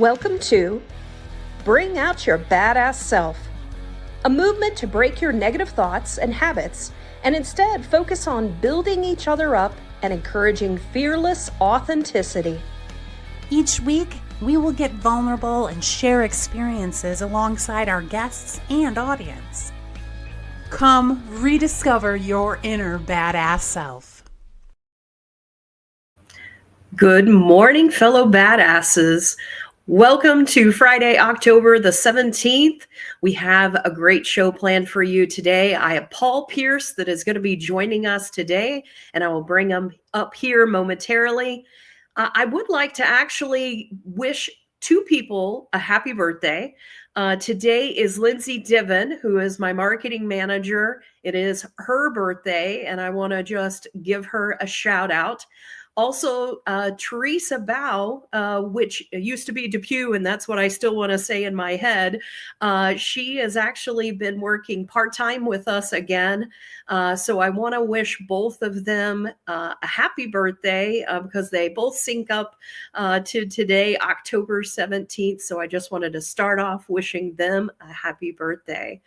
Welcome to Bring Out Your Badass Self, a movement to break your negative thoughts and habits and instead focus on building each other up and encouraging fearless authenticity. Each week, we will get vulnerable and share experiences alongside our guests and audience. Come rediscover your inner badass self. Good morning, fellow badasses. Welcome to Friday, October the 17th. We have a great show planned for you today. I have Paul Pearce that is going to be joining us today, and I will bring him up here momentarily. I would like to actually wish two people a happy birthday. Today is Lindsay Diven, who is my marketing manager. It is her birthday, and I want to just give her a shout out. Also, Teresa Bao, which used to be Depew, and that's what I still want to say in my head. She has actually been working part-time with us again. So I want to wish both of them a happy birthday because they both sync up to today, October 17th. So I just wanted to start off wishing them a happy birthday.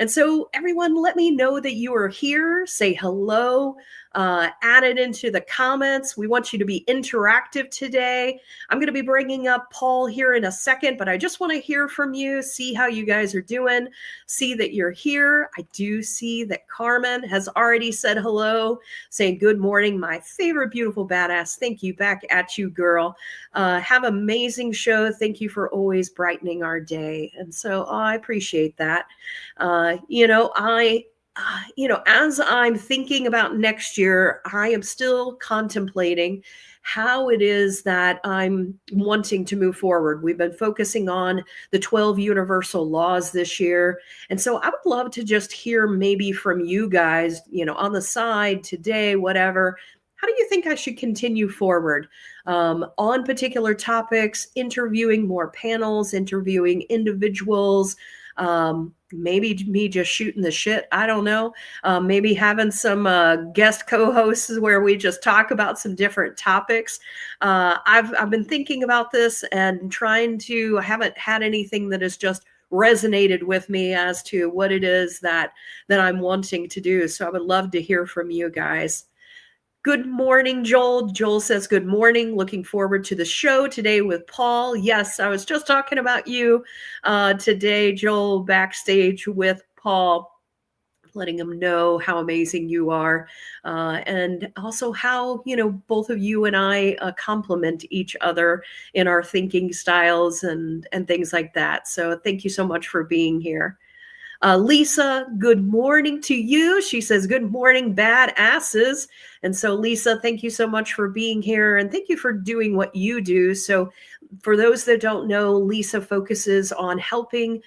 And so everyone, let me know that you are here. Say hello. Add it into the comments. We want you to be interactive today. I'm going to be bringing up Paul here in a second, but I just want to hear from you, see how you guys are doing, see that you're here. I do see that Carmen has already said hello, saying good morning, my favorite beautiful badass. Thank you. Back at you, girl. Have an amazing show. Thank you for always brightening our day. And so I appreciate that. As I'm thinking about next year, I am still contemplating how it is that I'm wanting to move forward. We've been focusing on the 12 universal laws this year. And so I would love to just hear maybe from you guys, on the side today, whatever. How do you think I should continue forward on particular topics, interviewing more panels, interviewing individuals, maybe me just shooting the shit. I don't know. Maybe having some guest co-hosts where we just talk about some different topics. I've been thinking about this and I haven't had anything that has just resonated with me as to what it is that I'm wanting to do. So I would love to hear from you guys. Good morning, Joel. Joel says, good morning. Looking forward to the show today with Paul. Yes, I was just talking about you today, Joel, backstage with Paul, letting him know how amazing you are. And also how, both of you and I complement each other in our thinking styles and things like that. So thank you so much for being here. Lisa, good morning to you. She says, good morning, badasses. And so, Lisa, thank you so much for being here. And thank you for doing what you do. So for those that don't know, Lisa focuses on helping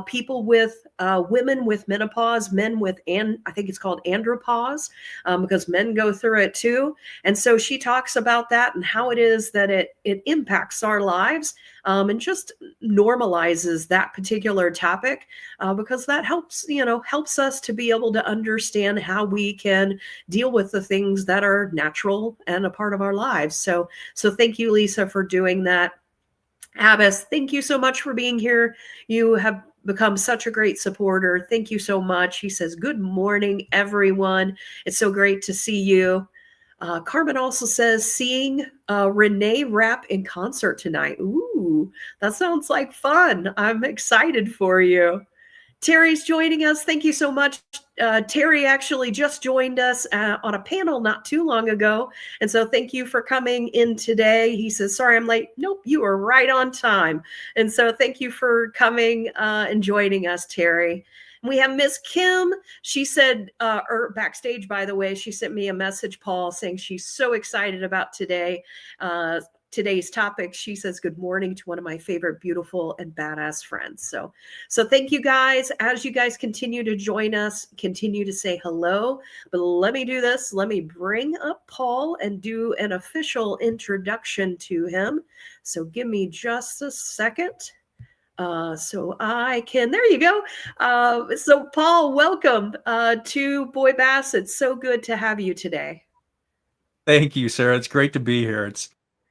people with women with menopause, men with, I think it's called andropause, because men go through it too. And so she talks about that and how it is that it impacts our lives and just normalizes that particular topic because that helps us to be able to understand how we can deal with the things that are natural and a part of our lives. So thank you, Lisa, for doing that. Abbas, thank you so much for being here. You have become such a great supporter. Thank you so much. He says, good morning, everyone. It's so great to see you. Carmen also says, seeing Renee rap in concert tonight. Ooh, that sounds like fun. I'm excited for you. Terry's joining us. Thank you so much. Terry actually just joined us on a panel not too long ago. And so thank you for coming in today. He says, sorry, I'm late. Nope, you are right on time. And so thank you for coming and joining us, Terry. We have Miss Kim. She said, backstage, by the way, she sent me a message, Paul, saying she's so excited about today's topic. She says, good morning to one of my favorite beautiful and badass friends. So thank you guys. As you guys continue to join us, continue to say hello. But let me do this. Let me bring up Paul and do an official introduction to him. So give me just a second. So I can, there you go. So Paul, welcome to BOYBAS. It's so good to have you today. Thank you, Sarah. It's great to be here.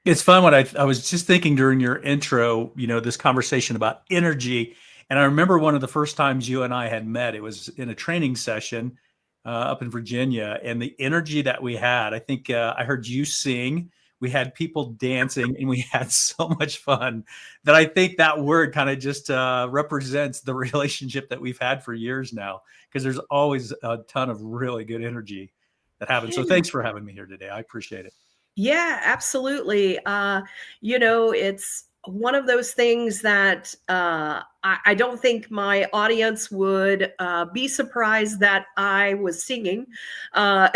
It's fun when I was just thinking during your intro, this conversation about energy. And I remember one of the first times you and I had met, it was in a training session up in Virginia. And the energy that we had, I think I heard you sing. We had people dancing and we had so much fun that I think that word kind of just represents the relationship that we've had for years now, because there's always a ton of really good energy that happens. So thanks for having me here today. I appreciate it. Yeah, absolutely. It's one of those things that I don't think my audience would be surprised that I was singing. Uh,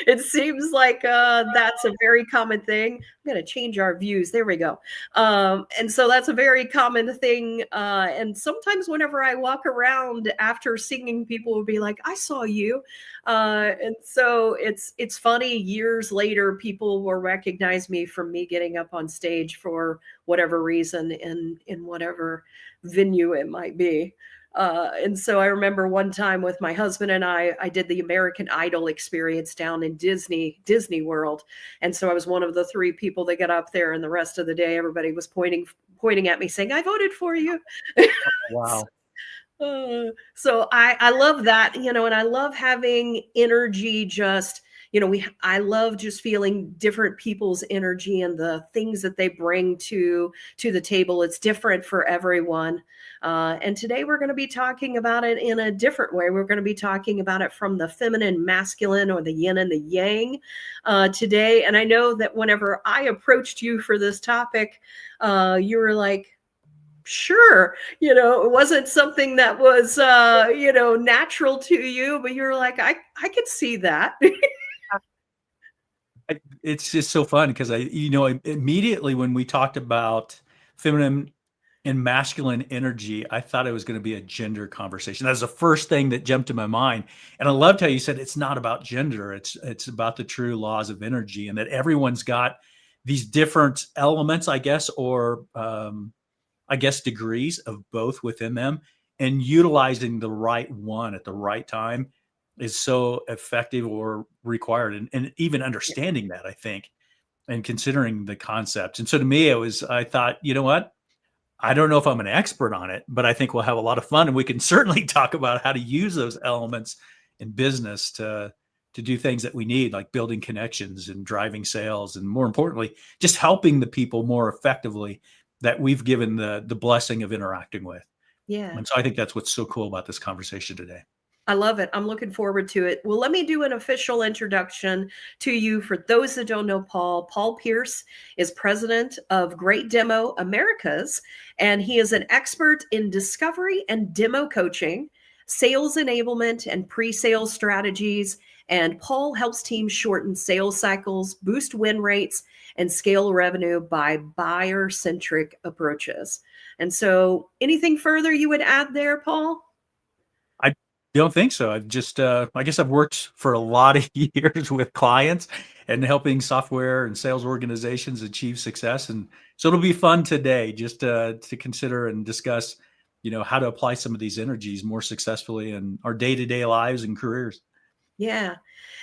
it seems like that's a very common thing. I'm going to change our views. There we go. And so that's a very common thing. And sometimes whenever I walk around after singing, people will be like, I saw you. And so it's funny, years later, people will recognize me from me getting up on stage for whatever reason in whatever venue it might be. And so I remember one time with my husband and I did the American Idol experience down in Disney World. And so I was one of the three people that got up there, and the rest of the day, everybody was pointing at me saying, I voted for you. Wow. So I love that, and I love having energy. Just, I love just feeling different people's energy and the things that they bring to the table. It's different for everyone. And today we're going to be talking about it in a different way. We're going to be talking about it from the feminine, masculine, or the yin and the yang today. And I know that whenever I approached you for this topic, you were like, sure, it wasn't something that was natural to you, but you're like, I could see that. It's just so fun because immediately when we talked about feminine and masculine energy, I thought it was going to be a gender conversation. That was the first thing that jumped to my mind. And I loved how you said it's not about gender. It's about the true laws of energy, and that everyone's got these different elements, I guess, or degrees of both within them, and utilizing the right one at the right time is so effective or required. And even understanding that, I think, and considering the concept. And so to me, I thought, you know what? I don't know if I'm an expert on it, but I think we'll have a lot of fun, and we can certainly talk about how to use those elements in business to do things that we need, like building connections and driving sales, and more importantly, just helping the people more effectively that we've given the blessing of interacting with. Yeah. And so I think that's what's so cool about this conversation today. I love it. I'm looking forward to it. Well, let me do an official introduction to you. For those that don't know Paul Pearce is president of Great Demo Americas, and he is an expert in discovery and demo coaching, sales enablement, and pre-sales strategies. And Paul helps teams shorten sales cycles, boost win rates, and scale revenue by buyer-centric approaches. And so anything further you would add there, Paul? I don't think so. I've just, I guess I've worked for a lot of years with clients and helping software and sales organizations achieve success. And so it'll be fun today just to consider and discuss, how to apply some of these energies more successfully in our day-to-day lives and careers. Yeah.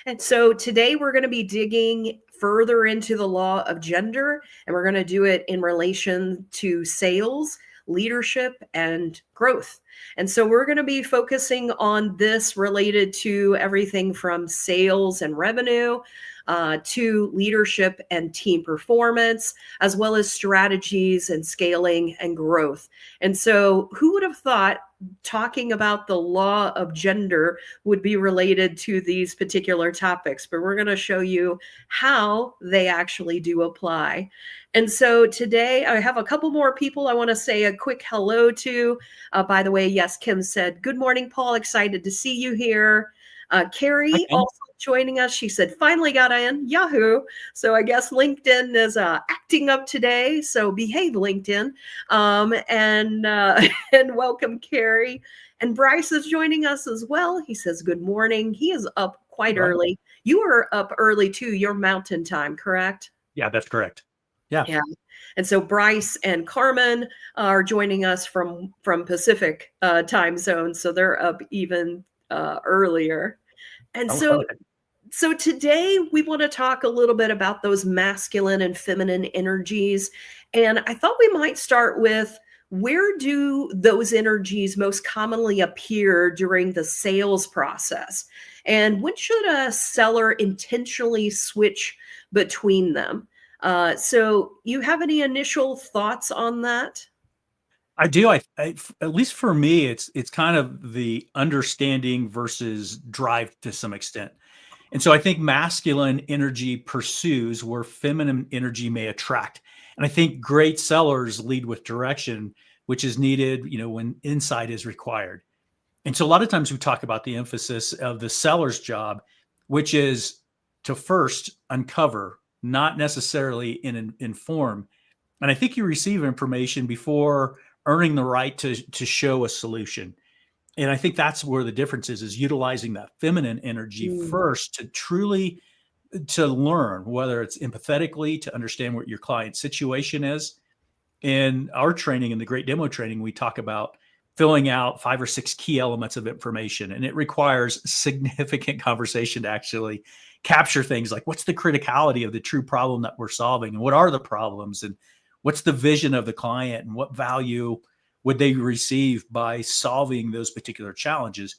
And so today we're going to be digging further into the law of gender, and we're going to do it in relation to sales, leadership, and growth. And so we're going to be focusing on this related to everything from sales and revenue to leadership and team performance, as well as strategies and scaling and growth. And so who would have thought talking about the law of gender would be related to these particular topics? But we're going to show you how they actually do apply. And so today I have a couple more people I want to say a quick hello to. By the way, yes, Kim said, good morning, Paul. Excited to see you here. Carrie also joining us. She said, finally got in. Yahoo. So I guess LinkedIn is acting up today. So behave, LinkedIn. And welcome, Carrie. And Bryce is joining us as well. He says, good morning. He is up quite early. You are up early too. Your mountain time, correct? Yeah, that's correct. Yeah. And so Bryce and Carmen are joining us from Pacific time zone. So they're up even earlier. And so So today we want to talk a little bit about those masculine and feminine energies. And I thought we might start with, where do those energies most commonly appear during the sales process? And when should a seller intentionally switch between them? So you have any initial thoughts on that? I do. At least for me, it's kind of the understanding versus drive to some extent. And so I think masculine energy pursues where feminine energy may attract. And I think great sellers lead with direction, which is needed, when insight is required. And so a lot of times we talk about the emphasis of the seller's job, which is to first uncover, not necessarily inform. And I think you receive information before earning the right to show a solution. And I think that's where the difference is utilizing that feminine energy first to truly to learn, whether it's empathetically to understand what your client's situation is. In our training, in the great demo training, we talk about filling out 5 or 6 key elements of information. And it requires significant conversation to actually capture things like, what's the criticality of the true problem that we're solving? And what are the problems? And what's the vision of the client? And what value would they receive by solving those particular challenges?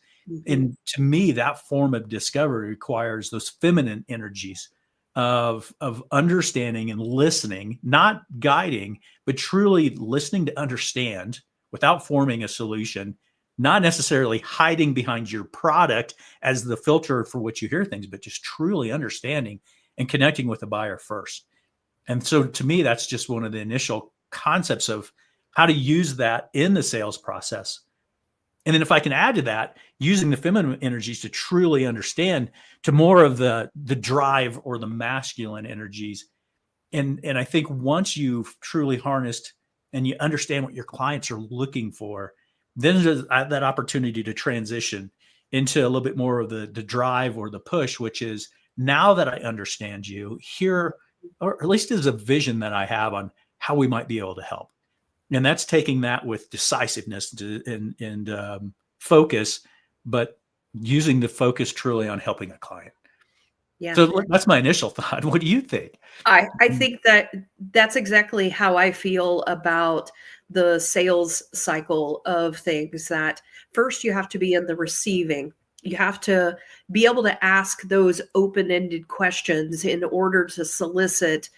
And to me, that form of discovery requires those feminine energies of understanding and listening, not guiding, but truly listening to understand without forming a solution, not necessarily hiding behind your product as the filter for which you hear things, but just truly understanding and connecting with the buyer first. And so to me, that's just one of the initial concepts of how to use that in the sales process. And then if I can add to that, using the feminine energies to truly understand to more of the drive or the masculine energies. And I think once you've truly harnessed and you understand what your clients are looking for, then there's that opportunity to transition into a little bit more of the drive or the push, which is, now that I understand you, here, or at least is a vision that I have on how we might be able to help. And that's taking that with decisiveness and focus, but using the focus truly on helping a client. Yeah. So that's my initial thought. What do you think? I think that's exactly how I feel about the sales cycle of things, that first you have to be in the receiving. You have to be able to ask those open-ended questions in order to solicit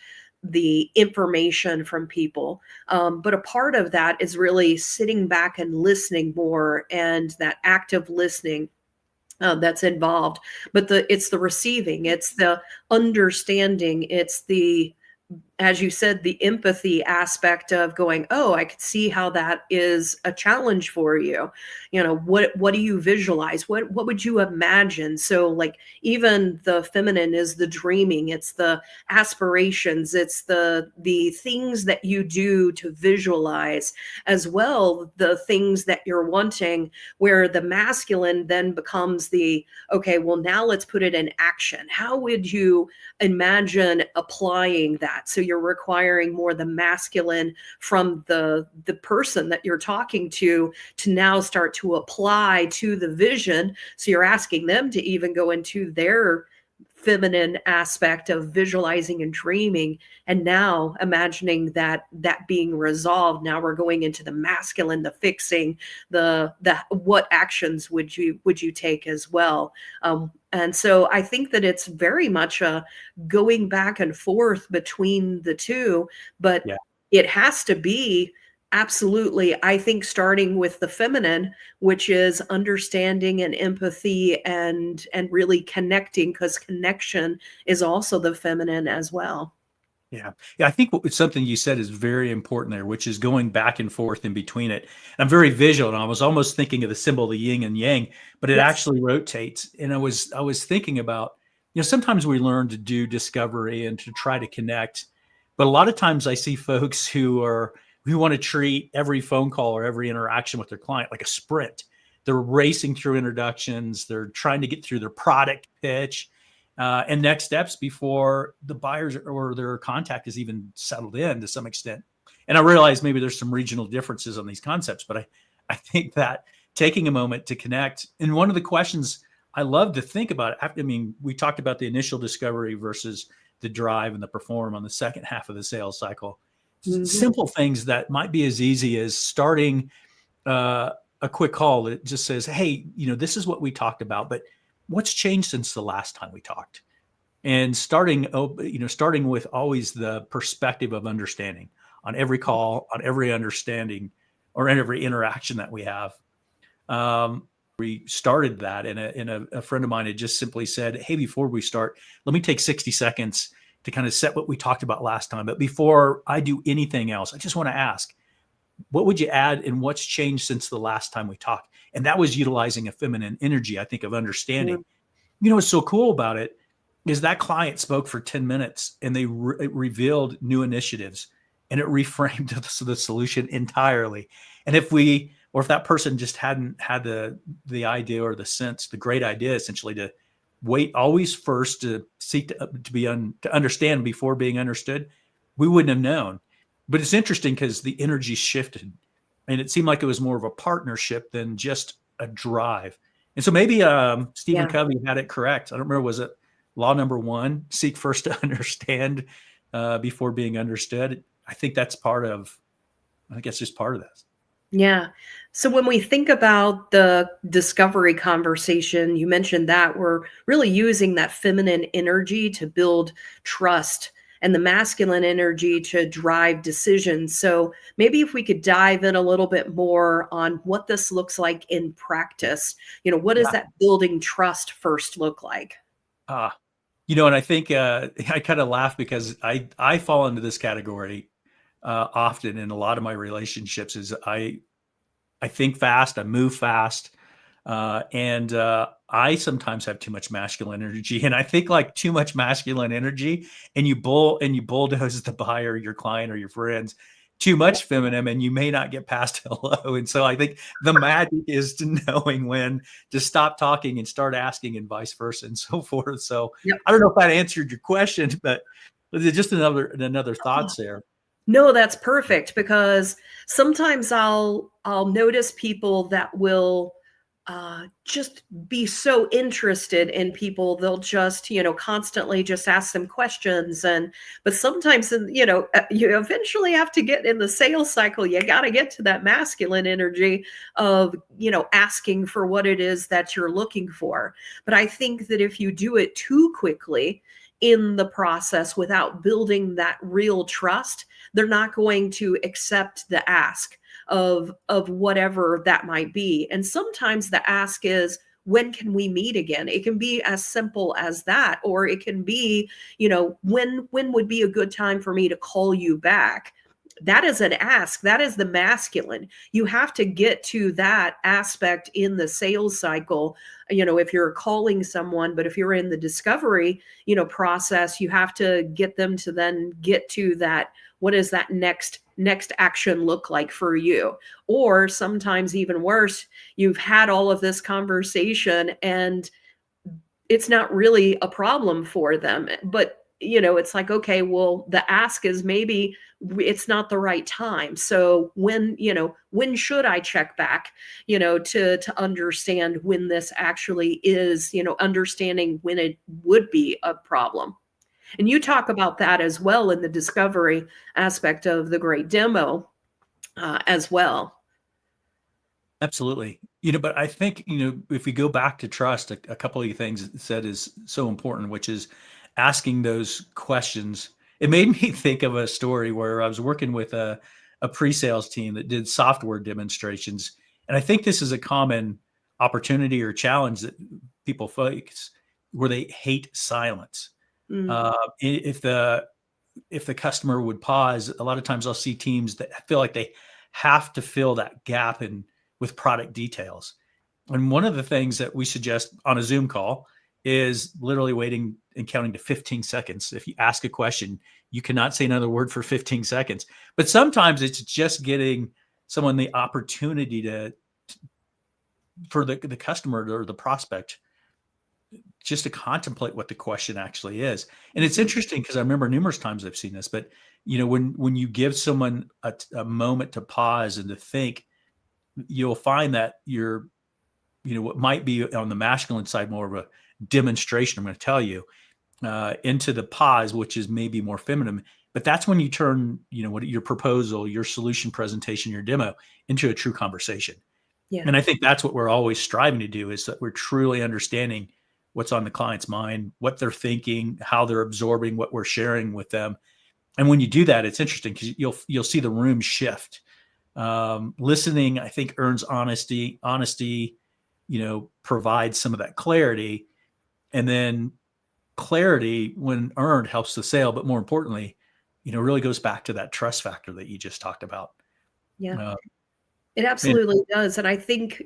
the information from people. But a part of that is really sitting back and listening more, and that active listening that's involved. But it's the receiving, it's the understanding, it's the, as you said, the empathy aspect of going, oh, I could see how that is a challenge for you. What do you visualize? What would you imagine? So like, even the feminine is the dreaming, it's the aspirations, it's the things that you do to visualize, as well the things that you're wanting, where the masculine then becomes the, okay, well, now let's put it in action. How would you imagine applying that? So you're requiring more the masculine from the person that you're talking to now start to apply to the vision. So you're asking them to even go into their feminine aspect of visualizing and dreaming, and now imagining that being resolved. Now we're going into the masculine, the fixing, the what actions would you take as well. And so I think that it's very much a going back and forth between the two, but it has to be absolutely, I think, starting with the feminine, which is understanding and empathy and really connecting, because connection is also the feminine as well. Yeah. I think something you said is very important there, which is going back and forth in between it. I'm very visual, and I was almost thinking of the symbol, the yin and yang, but it actually rotates. And I was thinking about, sometimes we learn to do discovery and to try to connect, but a lot of times I see folks who want to treat every phone call or every interaction with their client like a sprint. They're racing through introductions. They're trying to get through their product pitch and next steps before the buyers or their contact is even settled in to some extent. And I realize maybe there's some regional differences on these concepts, but I think that taking a moment to connect, and one of the questions I love to think about it. I mean, we talked about the initial discovery versus the drive and the perform on the second half of the sales cycle. Mhm. Simple things that might be as easy as starting a quick call that just says, hey, this is what we talked about, but what's changed since the last time we talked? And starting with always the perspective of understanding on every call, on every understanding, or in every interaction that we have. We started that, and a friend of mine had just simply said, hey, before we start, let me take 60 seconds to kind of set what we talked about last time. But before I do anything else, I just want to ask, what would you add and what's changed since the last time we talked? And that was utilizing a feminine energy, I think, of understanding. What's so cool about it is that client spoke for 10 minutes and they revealed new initiatives, and it reframed the solution entirely. And if that person just hadn't had the idea or the sense, the great idea essentially to wait always first to seek to understand before being understood, we wouldn't have known. But it's interesting because the energy shifted, and it seemed like it was more of a partnership than just a drive. And so maybe Stephen Covey had it correct. I don't remember, was it law number 1, seek first to understand before being understood? I think that's just part of this. Yeah. So when we think about the discovery conversation, you mentioned that we're really using that feminine energy to build trust and the masculine energy to drive decisions. So maybe if we could dive in a little bit more on what this looks like in practice, what does that building trust first look like? And I think I kind of laugh because I fall into this category often in a lot of my relationships. Is I think fast, I move fast, and I sometimes have too much masculine energy. And I think like too much masculine energy, and you bulldoze the buyer, your client, or your friends. Too much feminine, and you may not get past hello. And so I think the magic is to knowing when to stop talking and start asking, and vice versa, and so forth. So I don't know if that answered your question, but just another thoughts there. No, that's perfect, because sometimes I'll notice people that will just be so interested in people. They'll just, constantly just ask them questions. But sometimes, you eventually have to get in the sales cycle. You got to get to that masculine energy of, asking for what it is that you're looking for. But I think that if you do it too quickly in the process without building that real trust, they're not going to accept the ask of whatever that might be. And sometimes the ask is, when can we meet again? It can be as simple as that, or it can be, when would be a good time for me to call you back? That is an ask. That is the masculine. You have to get to that aspect in the sales cycle. If you're calling someone, but if you're in the discovery, process, you have to get them to then get to that. What does that next action look like for you? Or sometimes even worse, you've had all of this conversation and it's not really a problem for them, but it's like, okay, well, the ask is maybe it's not the right time. So when should I check back, to understand when this actually is, understanding when it would be a problem. And you talk about that as well in the discovery aspect of the great demo as well. Absolutely. But I think, if we go back to trust, a couple of things said is so important, which is asking those questions. It made me think of a story where I was working with a pre-sales team that did software demonstrations. And I think this is a common opportunity or challenge that people face, where they hate silence. If the customer would pause, a lot of times I'll see teams that feel like they have to fill that gap with product details. And one of the things that we suggest on a Zoom call is literally waiting and counting to 15 seconds. If you ask a question, you cannot say another word for 15 seconds. But sometimes it's just getting someone the opportunity for the customer or the prospect just to contemplate what the question actually is. And it's interesting because I remember numerous times I've seen this, but when you give someone a moment to pause and to think, you'll find that what might be on the masculine side, more of a demonstration, I'm going to tell you, into the pause, which is maybe more feminine. But that's when you turn, what your proposal, your solution presentation, your demo into a true conversation. Yeah. And I think that's what we're always striving to do, is that we're truly understanding what's on the client's mind, what they're thinking, how they're absorbing what we're sharing with them. And when you do that, it's interesting because you'll see the room shift. Listening, I think, earns honesty. Honesty, provides some of that clarity, and then clarity, when earned, helps the sale. But more importantly, really goes back to that trust factor that you just talked about. Yeah. It And absolutely does. And I think,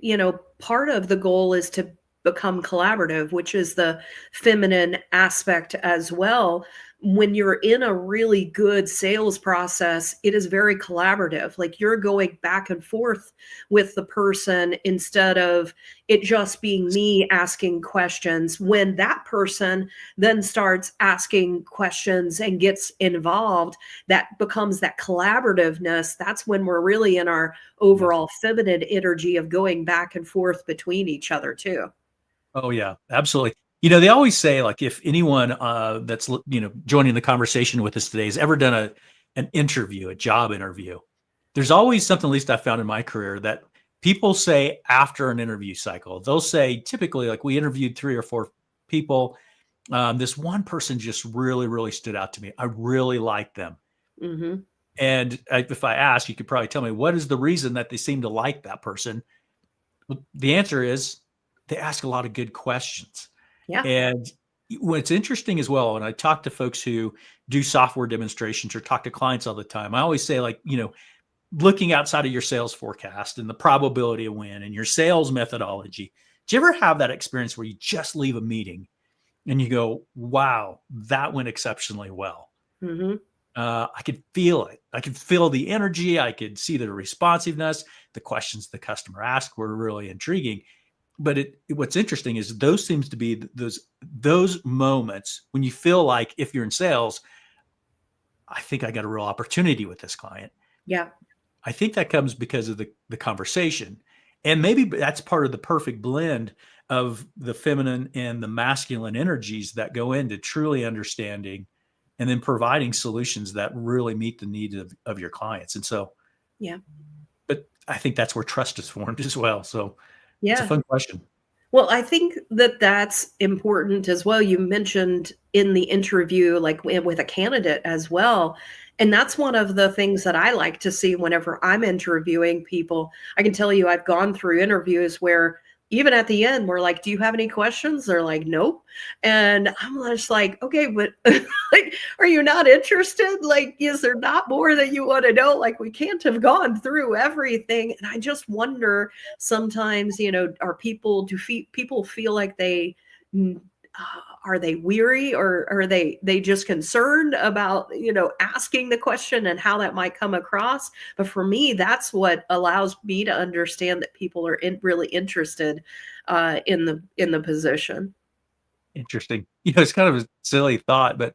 part of the goal is to become collaborative, which is the feminine aspect as well. When you're in a really good sales process, it is very collaborative. Like, you're going back and forth with the person instead of it just being me asking questions. When that person then starts asking questions and gets involved, that becomes that collaborativeness. That's when we're really in our overall feminine energy of going back and forth between each other too. Oh yeah, absolutely. They always say, like, if anyone that's joining the conversation with us today has ever done an interview, a job interview, there's always something, at least I found in my career, that people say after an interview cycle. They'll say, typically, like, we interviewed 3 or 4 people. This one person just really, really stood out to me. I really liked them. Mm-hmm. And if I ask, you could probably tell me, what is the reason that they seem to like that person? Well, the answer is they ask a lot of good questions. Yeah. And what's interesting as well, and I talk to folks who do software demonstrations or talk to clients all the time, I always say, like, looking outside of your sales forecast and the probability of win and your sales methodology. Do you ever have that experience where you just leave a meeting and you go, wow, that went exceptionally well? Mm-hmm. I could feel it. I could feel the energy. I could see the responsiveness. The questions the customer asked were really intriguing. But what's interesting is those seems to be those moments when you feel like, if you're in sales, I think I got a real opportunity with this client. Yeah. I think that comes because of the conversation. And maybe that's part of the perfect blend of the feminine and the masculine energies that go into truly understanding and then providing solutions that really meet the needs of your clients. And so, Yeah. but I think that's where trust is formed as well. So it's a Yeah. fun question. Well, I think that that's important as well. You mentioned in the interview, like with a candidate as well. And that's one of the things that I like to see whenever I'm interviewing people. I can tell you, I've gone through interviews where even at the end, we're like, do you have any questions? They're like, nope. And I'm just like, okay, but like, are you not interested? Like, is there not more that you want to know? Like, we can't have gone through everything. And I just wonder sometimes, are people feel like they, are they weary, or are they just concerned about, asking the question and how that might come across? But for me, that's what allows me to understand that people are really interested in the position. Interesting. It's kind of a silly thought, but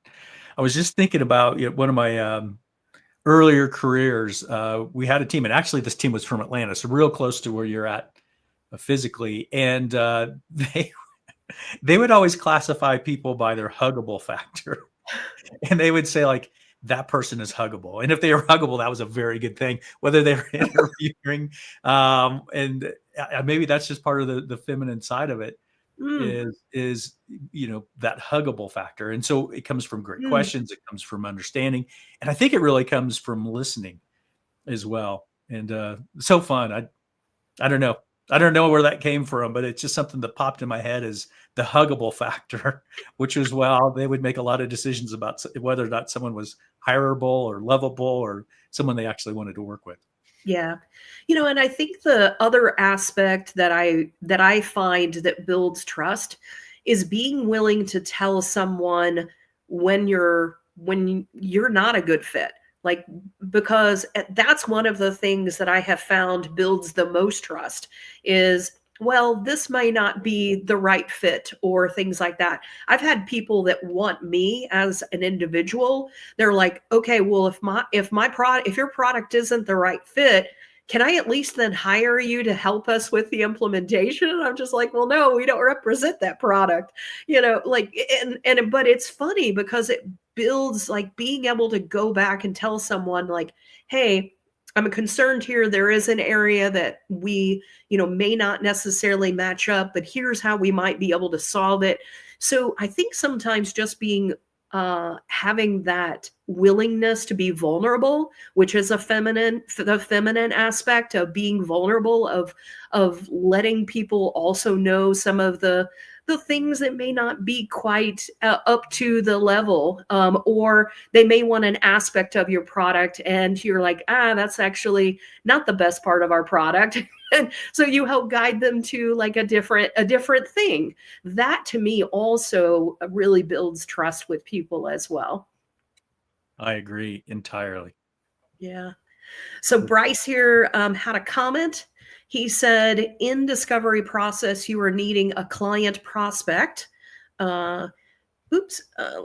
I was just thinking about one of my earlier careers. We had a team, and actually this team was from Atlanta, so real close to where you're at physically. And they would always classify people by their huggable factor. And they would say, like, that person is huggable. And if they were huggable, that was a very good thing, whether they were interviewing. And maybe that's just part of the feminine side of it, is that huggable factor. And so it comes from great questions. It comes from understanding. And I think it really comes from listening as well. And so fun. I don't know. I don't know where that came from, but it's just something that popped in my head as the huggable factor, which is, well, they would make a lot of decisions about whether or not someone was hireable or lovable or someone they actually wanted to work with. Yeah. And I think the other aspect that I find that builds trust is being willing to tell someone when you're not a good fit. Like, because that's one of the things that I have found builds the most trust is, well, this may not be the right fit or things like that. I've had people that want me as an individual. They're like, okay, well, if your product isn't the right fit, can I at least then hire you to help us with the implementation? And I'm just like, well, no, we don't represent that product, like, but it's funny because it builds like being able to go back and tell someone like, hey, I'm concerned here. There is an area that we, may not necessarily match up, but here's how we might be able to solve it. So I think sometimes just being having that willingness to be vulnerable, which is the feminine aspect of being vulnerable, of letting people also know some of the things that may not be quite up to the level, or they may want an aspect of your product and you're like, that's actually not the best part of our product. And so you help guide them to like a different thing. That to me also really builds trust with people as well. I agree entirely. Yeah. So Bryce here had a comment. He said, in discovery process, you are needing a client prospect. Let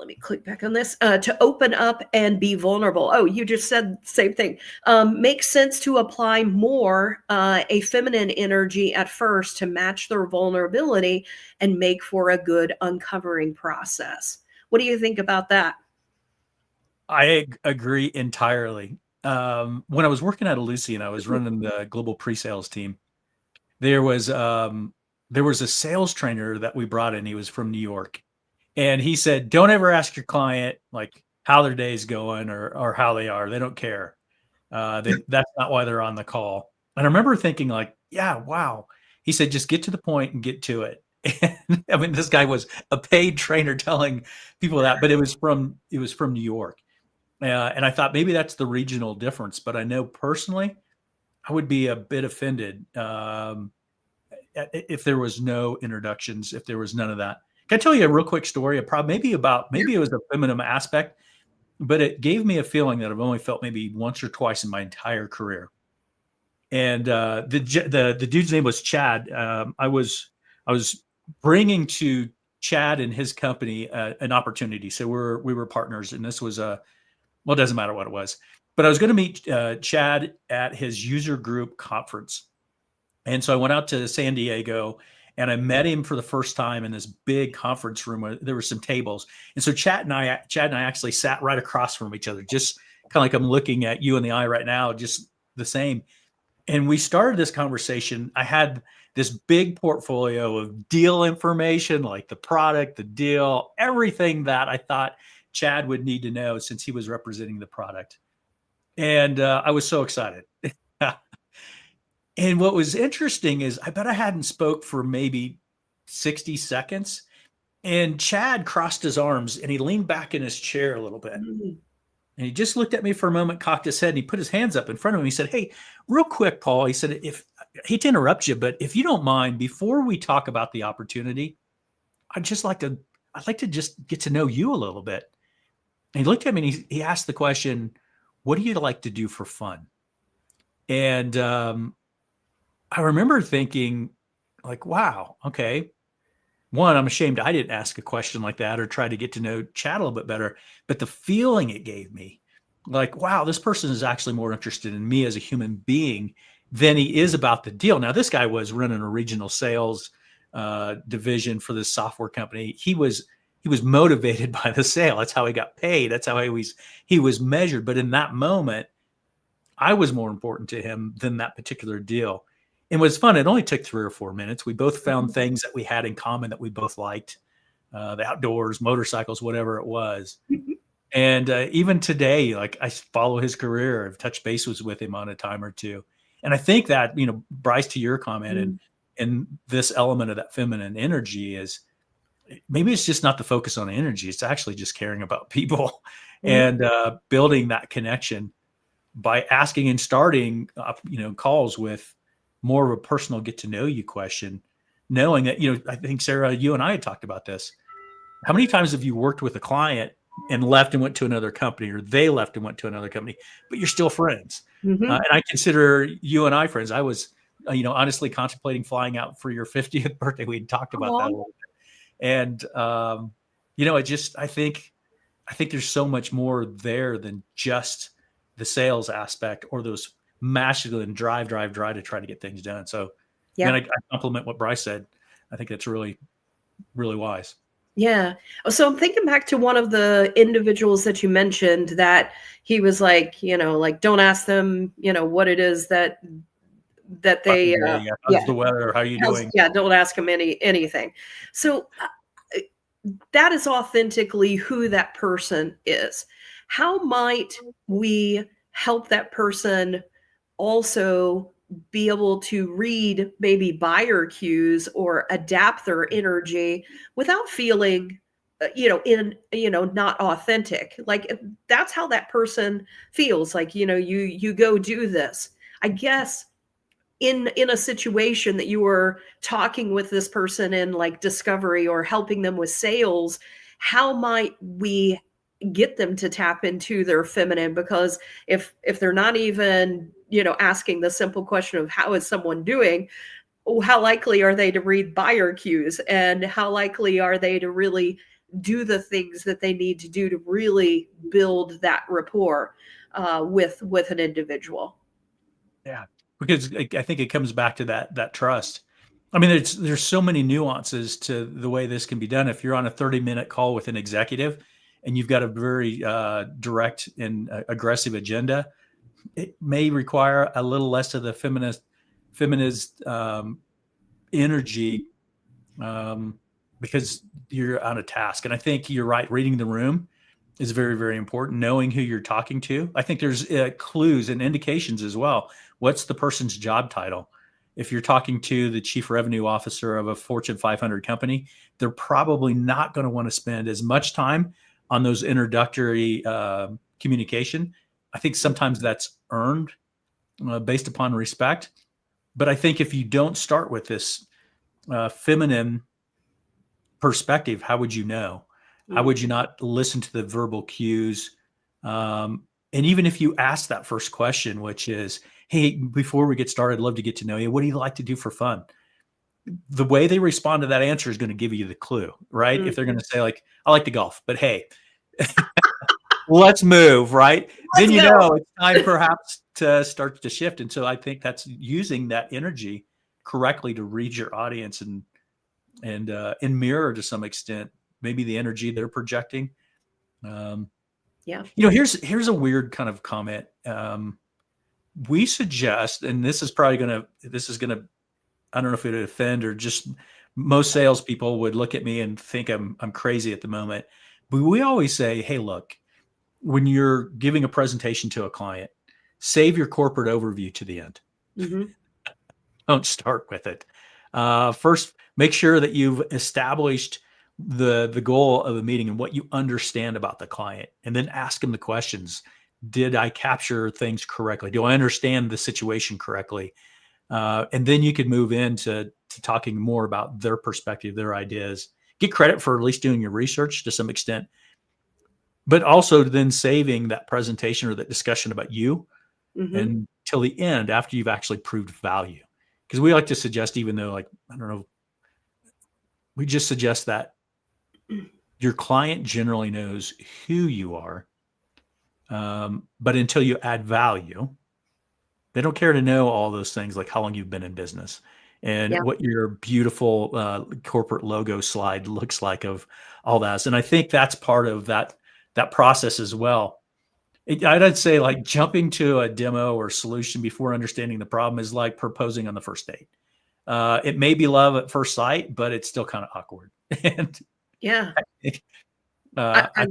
me click back on this, to open up and be vulnerable. Oh, you just said the same thing. Makes sense to apply more a feminine energy at first to match their vulnerability and make for a good uncovering process. What do you think about that? I agree entirely. When I was working at Elusi and I was running the global pre-sales team, there was a sales trainer that we brought in. He was from New York. And he said, don't ever ask your client like how their day's going or how they are. They don't care. That's not why they're on the call. And I remember thinking like, yeah, wow. He said, just get to the point and get to it. And I mean, this guy was a paid trainer telling people that, but it was from New York. And I thought maybe that's the regional difference, but I know personally, I would be a bit offended if there was no introductions, if there was none of that. Can I tell you a real quick story? Maybe it was a feminine aspect, but it gave me a feeling that I've only felt maybe once or twice in my entire career. And the dude's name was Chad. I was bringing to Chad and his company an opportunity. So we were partners, and this was it doesn't matter what it was, but I was going to meet Chad at his user group conference. And so I went out to San Diego and I met him for the first time in this big conference room where there were some tables. And so Chad and I actually sat right across from each other, just kind of like I'm looking at you in the eye right now, just the same. And we started this conversation. I had this big portfolio of deal information, like the product, the deal, everything that I thought Chad would need to know since he was representing the product. And I was so excited. And what was interesting is I bet I hadn't spoke for maybe 60 seconds. And Chad crossed his arms and he leaned back in his chair a little bit. And he just looked at me for a moment, cocked his head, and he put his hands up in front of him. He said, hey, real quick, Paul, he said, I hate to interrupt you, but if you don't mind, before we talk about the opportunity, I'd like to just get to know you a little bit. And he looked at me and he asked the question, what do you like to do for fun? And I remember thinking like, wow, okay. One, I'm ashamed I didn't ask a question like that or try to get to know Chad a little bit better. But the feeling it gave me, like, wow, this person is actually more interested in me as a human being than he is about the deal. Now, this guy was running a regional sales division for this software company. He was motivated by the sale. That's how he got paid. That's how he was measured. But in that moment, I was more important to him than that particular deal. And it was fun. It only took 3 or 4 minutes. We both found things that we had in common that we both liked, the outdoors, motorcycles, whatever it was. And even today, like I follow his career. I've touched bases with him on a time or two. And I think that, Bryce, to your comment and this element of that feminine energy is maybe it's just not the focus on energy. It's actually just caring about people and building that connection by asking and starting, calls with more of a personal get to know you question, knowing that, I think Sarah, you and I had talked about this. How many times have you worked with a client and left and went to another company, or they left and went to another company, but you're still friends? And I consider you and I friends. I was, honestly contemplating flying out for your 50th birthday. We'd talked about that a little bit. And, I think there's so much more there than just the sales aspect or those masculine drive to try to get things done. So Yeah. again, I compliment what Bryce said. I think that's really, really wise. Yeah. So I'm thinking back to one of the individuals that you mentioned that he was like, like, don't ask them, what it is that they, Yeah. yeah, How's the weather? How are you doing? don't ask them anything. So that is authentically who that person is. How might we help that person also be able to read maybe buyer cues or adapt their energy without feeling not authentic? Like, if that's how that person feels, like, you go do this, I guess, in a situation that you were talking with this person in, like, discovery or helping them with sales. How might we get them to tap into their feminine? Because if they're not even asking the simple question of how is someone doing, how likely are they to read buyer cues, and how likely are they to really do the things that they need to do to really build that rapport with an individual? Yeah, because I think it comes back to that trust. I mean, there's so many nuances to the way this can be done. If you're on a 30-minute call with an executive and you've got a very direct and aggressive agenda, it may require a little less of the feminist energy, because you're on a task. And I think you're right. Reading the room is very, very important. Knowing who you're talking to. I think there's clues and indications as well. What's the person's job title? If you're talking to the chief revenue officer of a Fortune 500 company, they're probably not going to want to spend as much time on those introductory communication. I think sometimes that's earned based upon respect. But I think if you don't start with this feminine perspective, how would you know? How would you not listen to the verbal cues? And even if you ask that first question, which is, hey, before we get started, I'd love to get to know you. What do you like to do for fun? The way they respond to that answer is going to give you the clue, right? If they're going to say, like, I like to golf, but hey, let's move, right? Then you know it's time perhaps to start to shift. And so I think that's using that energy correctly to read your audience and mirror to some extent maybe the energy they're projecting. Yeah. Here's a weird kind of comment. We suggest, and this is gonna, I don't know if it would offend or just most salespeople would look at me and think I'm crazy at the moment, but we always say, hey, look, when you're giving a presentation to a client, save your corporate overview to the end. Don't start with it. First, make sure that you've established the goal of the meeting and what you understand about the client, and then ask them the questions. Did I capture things correctly? Do I understand the situation correctly? And then you could move into talking more about their perspective, their ideas. Get credit for at least doing your research to some extent, but also then saving that presentation or that discussion about you until the end after you've actually proved value. Because we like to suggest, even though, like, I don't know, we just suggest that your client generally knows who you are, but until you add value, they don't care to know all those things, like how long you've been in business and what your beautiful corporate logo slide looks like of all that. And I think that's part of that process as well. I'd say, like, jumping to a demo or solution before understanding the problem is like proposing on the first date. It may be love at first sight, but it's still kind of awkward. And yeah, I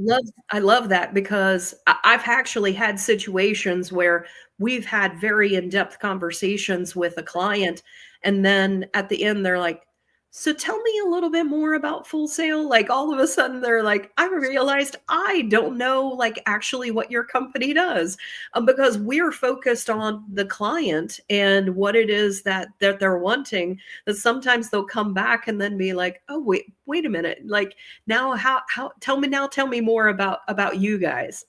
love that, because I've actually had situations where we've had very in-depth conversations with a client, and then at the end they're like, so tell me a little bit more about Full Sail. Like, all of a sudden they're like, I realized I don't know, like, actually what your company does, because we're focused on the client and what it is that they're wanting, that sometimes they'll come back and then be like, oh, wait a minute. Like, now how tell me more about you guys.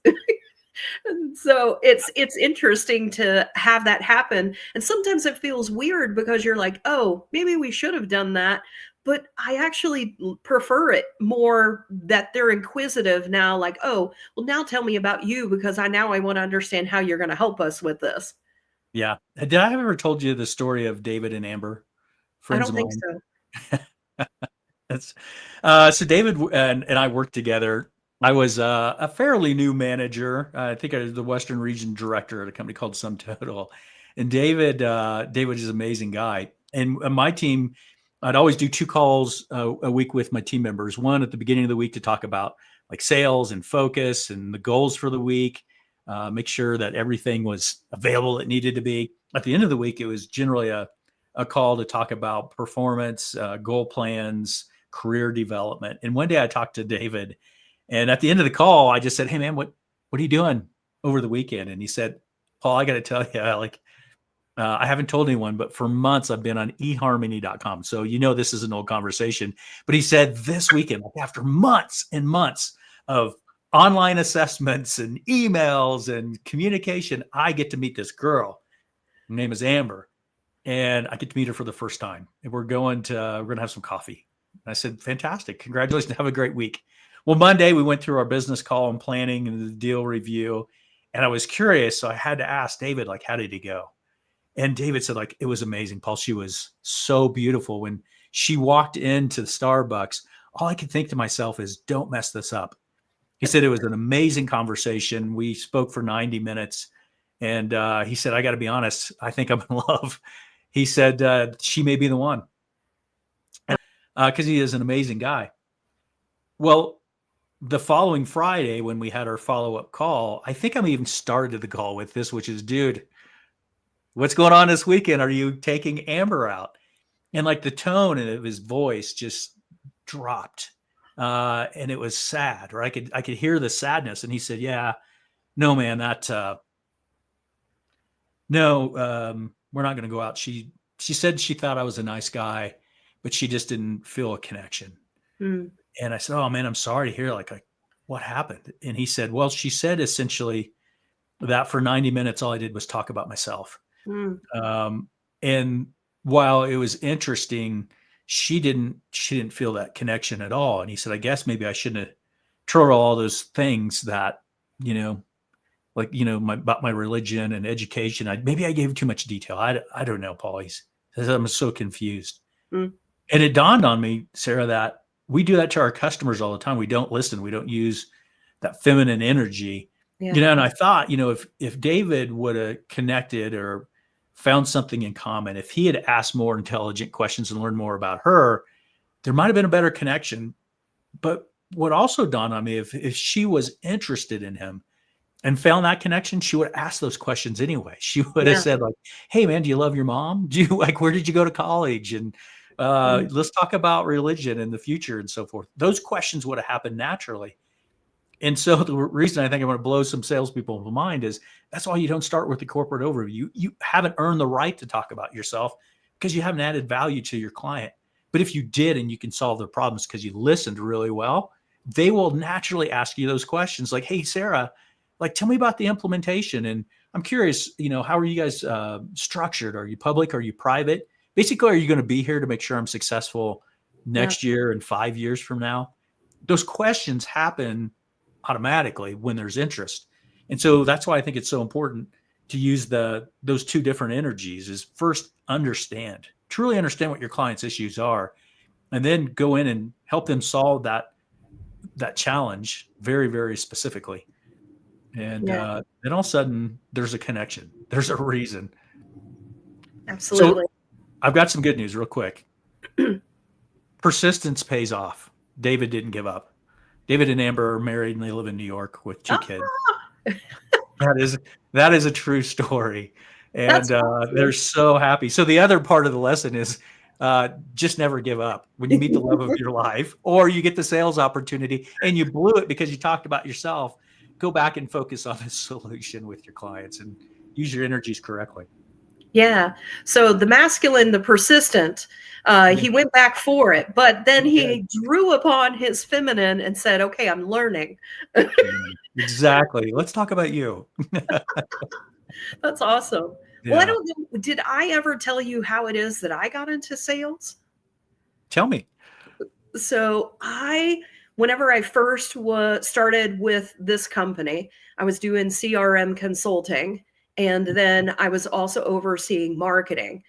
And so it's interesting to have that happen. And sometimes it feels weird because you're like, oh, maybe we should have done that. But I actually prefer it more that they're inquisitive now, like, oh, well, now tell me about you, because I want to understand how you're going to help us with this. Yeah. Did I ever told you the story of David and Amber, I friends don't of think mine? so. That's so David and I worked together. I was a fairly new manager. I think I was the Western Region director at a company called SumTotal. And David is an amazing guy. And my team, I'd always do 2 calls a week with my team members. One at the beginning of the week to talk about like sales and focus and the goals for the week. Make sure that everything was available that needed to be. At the end of the week, it was generally a call to talk about performance, goal plans, career development. And one day I talked to David, and at the end of the call, I just said, "Hey man, what are you doing over the weekend?" And he said, "Paul, I got to tell you, like I haven't told anyone, but for months I've been on eharmony.com. So this is an old conversation." But he said this weekend, like after months and months of online assessments and emails and communication, I get to meet this girl. Her name is Amber, and I get to meet her for the first time. And we're going to have some coffee. And I said, "Fantastic. Congratulations. Have a great week." Well, Monday we went through our business call and planning and the deal review. And I was curious. So I had to ask David, like, how did he go? And David said, like, it was amazing, Paul. She was so beautiful. When she walked into the Starbucks, all I could think to myself is, don't mess this up. He said it was an amazing conversation. We spoke for 90 minutes. And he said, I got to be honest, I think I'm in love. He said, she may be the one, because he is an amazing guy. Well, the following Friday, when we had our follow-up call, I think I'm even started the call with this, which is, dude, what's going on this weekend? Are you taking Amber out? And like the tone of his voice just dropped. And it was sad, or I could hear the sadness. And he said, yeah, no, man, we're not going to go out. She said she thought I was a nice guy, but she just didn't feel a connection. Mm. And I said, oh man, I'm sorry to hear, like what happened? And he said, well, she said essentially that for 90 minutes, all I did was talk about myself. Mm. And while it was interesting, she didn't feel that connection at all. And he said, I guess maybe I shouldn't have told all those things that, about my religion and education. Maybe I gave too much detail. I don't know, Paul. He says, I'm so confused. Mm. And it dawned on me, Sarah, that we do that to our customers all the time. We don't listen. We don't use that feminine energy. Yeah. And I thought, if David would have connected or found something in common, if he had asked more intelligent questions and learned more about her, there might have been a better connection. But what also dawned on me, if she was interested in him and found that connection, she would ask those questions anyway. She would have said, like, hey man, do you love your mom? Do you where did you go to college? And let's talk about religion and the future and so forth. Those questions would have happened naturally. And so the reason I think I'm going to blow some salespeople's mind is that's why you don't start with the corporate overview. You haven't earned the right to talk about yourself because you haven't added value to your client. But if you did, and you can solve their problems because you listened really well, they will naturally ask you those questions like, hey, Sarah, like, tell me about the implementation. And I'm curious, how are you guys structured? Are you public? Are you private? Basically, are you going to be here to make sure I'm successful next year and 5 years from now? Those questions happen automatically when there's interest. And so that's why I think it's so important to use those two different energies. Is first truly understand what your client's issues are, and then go in and help them solve that challenge very, very specifically. And then all of a sudden there's a connection. There's a reason. Absolutely. So I've got some good news real quick. Persistence pays off. David didn't give up. David and Amber are married and they live in New York with 2 kids. That is a true story. And they're so happy. So the other part of the lesson is just never give up when you meet the love of your life, or you get the sales opportunity and you blew it because you talked about yourself. Go back and focus on the solution with your clients and use your energies correctly. Yeah. So the masculine, the persistent, he went back for it, but then he drew upon his feminine and said, okay, I'm learning. Exactly. Let's talk about you. That's awesome. Yeah. Well, I don't know. Did I ever tell you how it is that I got into sales? Tell me. So whenever I first started with this company, I was doing CRM consulting. And then I was also overseeing marketing.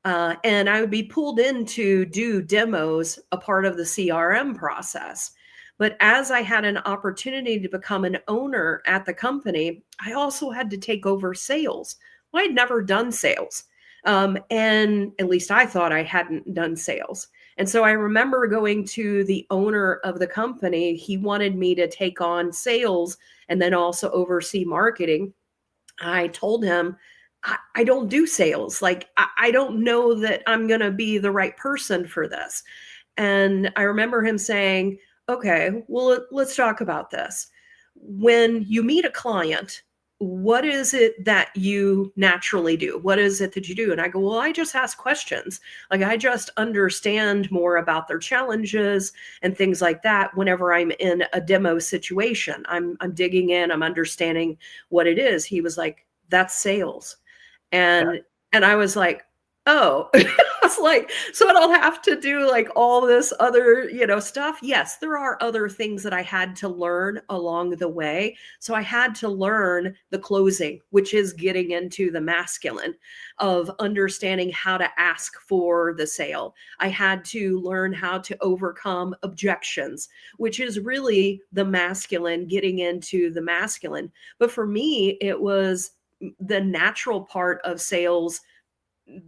And I would be pulled in to do demos, a part of the CRM process. But as I had an opportunity to become an owner at the company, I also had to take over sales. Well, I'd never done sales. And at least I thought I hadn't done sales. And so I remember going to the owner of the company. He wanted me to take on sales and then also oversee marketing. I told him, I don't do sales. Like, I don't know that I'm going to be the right person for this. And I remember him saying, okay, well, let's talk about this. When you meet a client, what is it that you naturally do? What is it that you do? And I go, well, I just ask questions. Like, I just understand more about their challenges and things like that. Whenever I'm in a demo situation, I'm digging in, I'm understanding what it is. He was like, that's sales. And I was like, oh. I was like, so I don't have to do like all this other, stuff. Yes, there are other things that I had to learn along the way. So I had to learn the closing, which is getting into the masculine of understanding how to ask for the sale. I had to learn how to overcome objections, which is really the masculine, getting into the masculine. But for me, it was the natural part of sales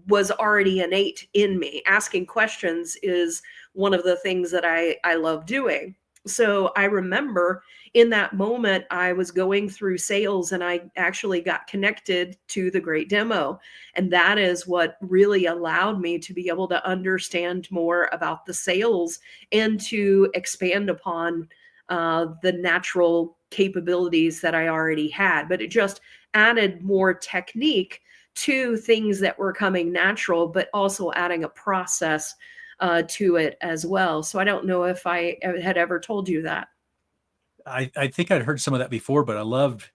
was already innate in me. Asking questions is one of the things that I love doing. So I remember in that moment, I was going through sales and I actually got connected to the great demo. And that is what really allowed me to be able to understand more about the sales and to expand upon the natural capabilities that I already had. But it just added more technique to things that were coming natural, but also adding a process to it as well. So I don't know if I had ever told you that. I think I'd heard some of that before, but I loved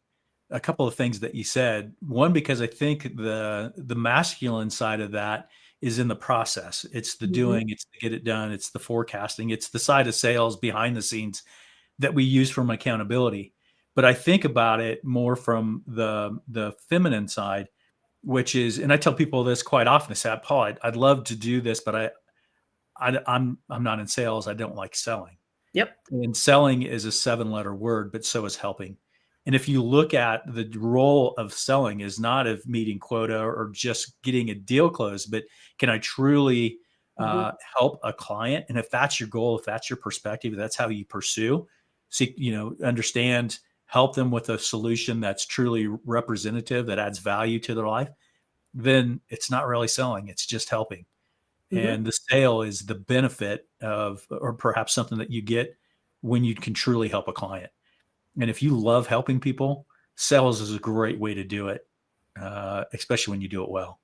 a couple of things that you said. One, because I think the masculine side of that is in the process. It's the doing, it's the get it done, it's the forecasting, it's the side of sales behind the scenes that we use from accountability. But I think about it more from the feminine side, which is, and I tell people this quite often. I say, Paul, I'd love to do this, but I'm not in sales. I don't like selling. Yep. And selling is a 7-letter word, but so is helping. And if you look at the role of selling is not of meeting quota or just getting a deal closed, but can I truly help a client? And if that's your goal, if that's your perspective, that's how you pursue, seek, understand, help them with a solution that's truly representative, that adds value to their life, then it's not really selling. It's just helping. And the sale is the benefit of, or perhaps something that you get when you can truly help a client. And if you love helping people, sales is a great way to do it, especially when you do it well.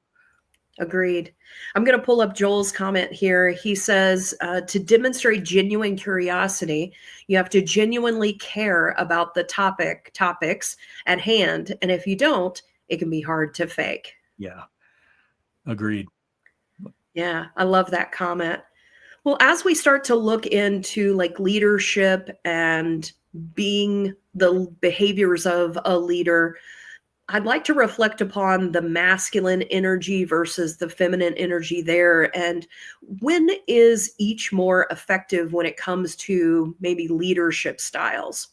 Agreed. I'm going to pull up Joel's comment here. He says, to demonstrate genuine curiosity, you have to genuinely care about the topics at hand. And if you don't, it can be hard to fake. Yeah. Agreed. Yeah, I love that comment. Well, as we start to look into like leadership and being the behaviors of a leader, I'd like to reflect upon the masculine energy versus the feminine energy there. And when is each more effective when it comes to maybe leadership styles?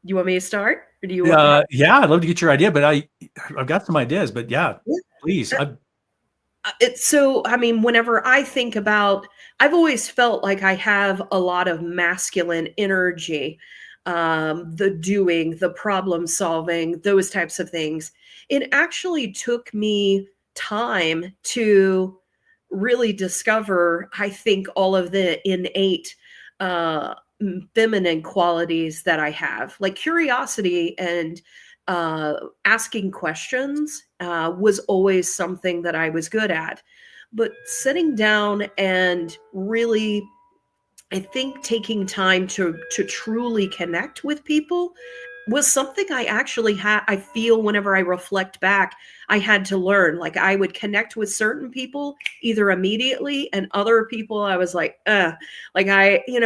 You want me to start? Or do you want yeah, I'd love to get your idea, but I've got some ideas, but yeah, please. It's so, I mean, whenever I think about, I've always felt like I have a lot of masculine energy, the doing, the problem solving, those types of things. It actually took me time to really discover, I think, all of the innate feminine qualities that I have, like curiosity and asking questions was always something that I was good at. But sitting down and really, I think, taking time to truly connect with people was something I actually I feel whenever I reflect back, I had to learn. Like I would connect with certain people either immediately, and other people I was like, like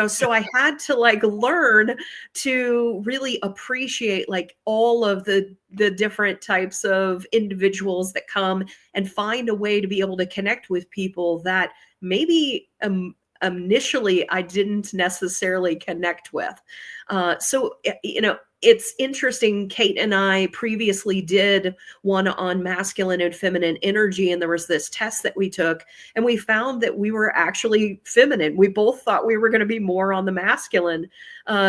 so I had to like learn to really appreciate like all of the different types of individuals that come, and find a way to be able to connect with people that maybe initially I didn't necessarily connect with. It's interesting. Kate and I previously did one on masculine and feminine energy, and there was this test that we took, and we found that we were actually feminine. We both thought we were going to be more on the masculine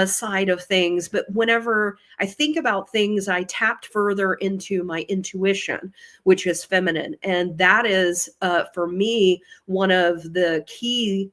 side of things. But whenever I think about things, I tapped further into my intuition, which is feminine. And that is, for me, one of the key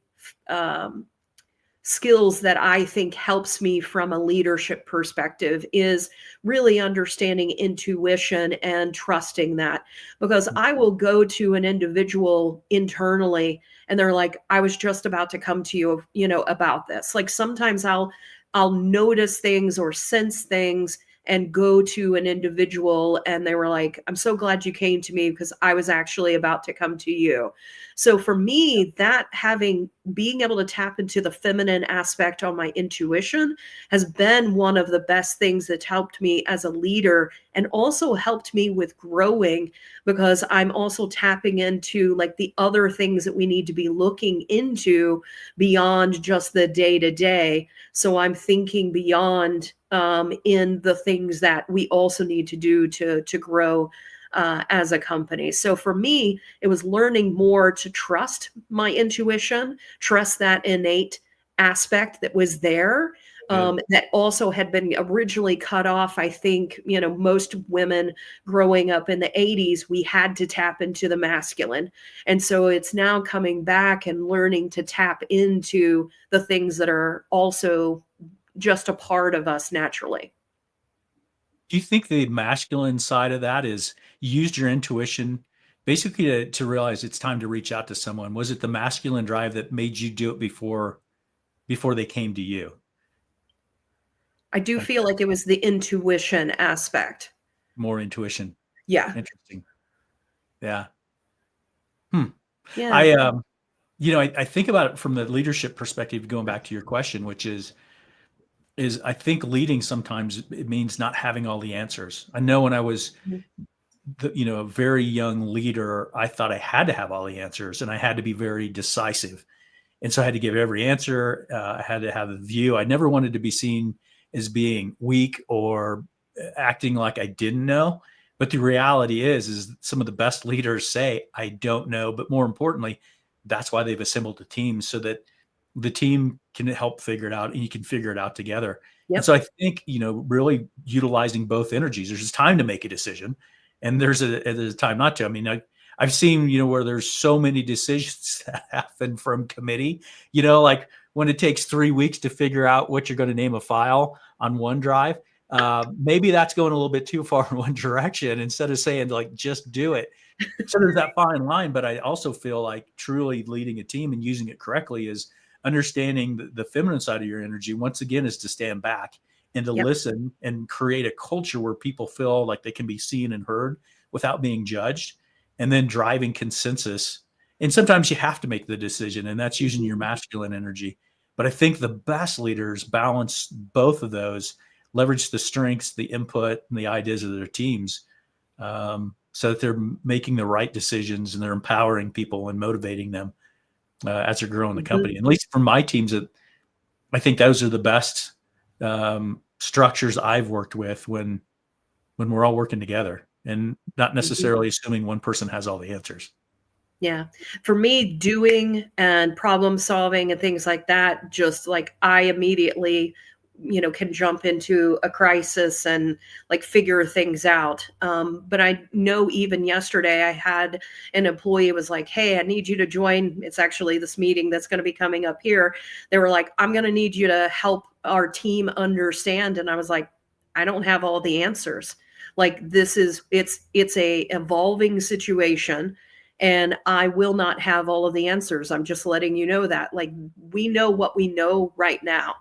skills that I think helps me from a leadership perspective, is really understanding intuition and trusting that. Because I will go to an individual internally and they're like, I was just about to come to you, about this. Like sometimes I'll notice things or sense things and go to an individual and they were like, I'm so glad you came to me because I was actually about to come to you. So for me, that being able to tap into the feminine aspect on my intuition has been one of the best things that's helped me as a leader, and also helped me with growing, because I'm also tapping into like the other things that we need to be looking into beyond just the day to day. So I'm thinking beyond in the things that we also need to do to grow as a company. So for me, it was learning more to trust my intuition, trust that innate aspect that was there, that also had been originally cut off. I think, most women growing up in the 80s, we had to tap into the masculine. And so it's now coming back and learning to tap into the things that are also just a part of us naturally. Do you think the masculine side of that is you used your intuition basically to realize it's time to reach out to someone? Was it the masculine drive that made you do it before they came to you? I do feel like it was the intuition aspect. More intuition. Yeah. Interesting. Yeah. Yeah. I think about it from the leadership perspective, going back to your question, which is I think leading sometimes it means not having all the answers. I know when I was a very young leader, I thought I had to have all the answers and I had to be very decisive. And so I had to give every answer. I had to have a view. I never wanted to be seen as being weak or acting like I didn't know. But the reality is some of the best leaders say, I don't know. But more importantly, that's why they've assembled a team, so that the team can help figure it out and you can figure it out together. Yep. And so I think, really utilizing both energies. There's a time to make a decision and there's a time not to. I mean, I've seen, where there's so many decisions that happen from committee, like when it takes 3 weeks to figure out what you're going to name a file on OneDrive. Maybe that's going a little bit too far in one direction instead of saying like, just do it. So there's that fine line. But I also feel like truly leading a team and using it correctly is understanding the feminine side of your energy, once again, is to stand back and to listen and create a culture where people feel like they can be seen and heard without being judged, and then driving consensus. And sometimes you have to make the decision, and that's using your masculine energy. But I think the best leaders balance both of those, leverage the strengths, the input, and the ideas of their teams, so that they're making the right decisions and they're empowering people and motivating them as they're growing the company. And at least for my teams, I think those are the best structures I've worked with when we're all working together and not necessarily assuming one person has all the answers. Yeah. For me, doing and problem solving and things like that, just like I immediately, can jump into a crisis and like figure things out. But I know even yesterday I had an employee was like, hey, I need you to join. It's actually this meeting that's going to be coming up here. They were like, I'm going to need you to help our team understand. And I was like, I don't have all the answers. Like it's a evolving situation. And I will not have all of the answers. I'm just letting you know that, like, we know what we know right now.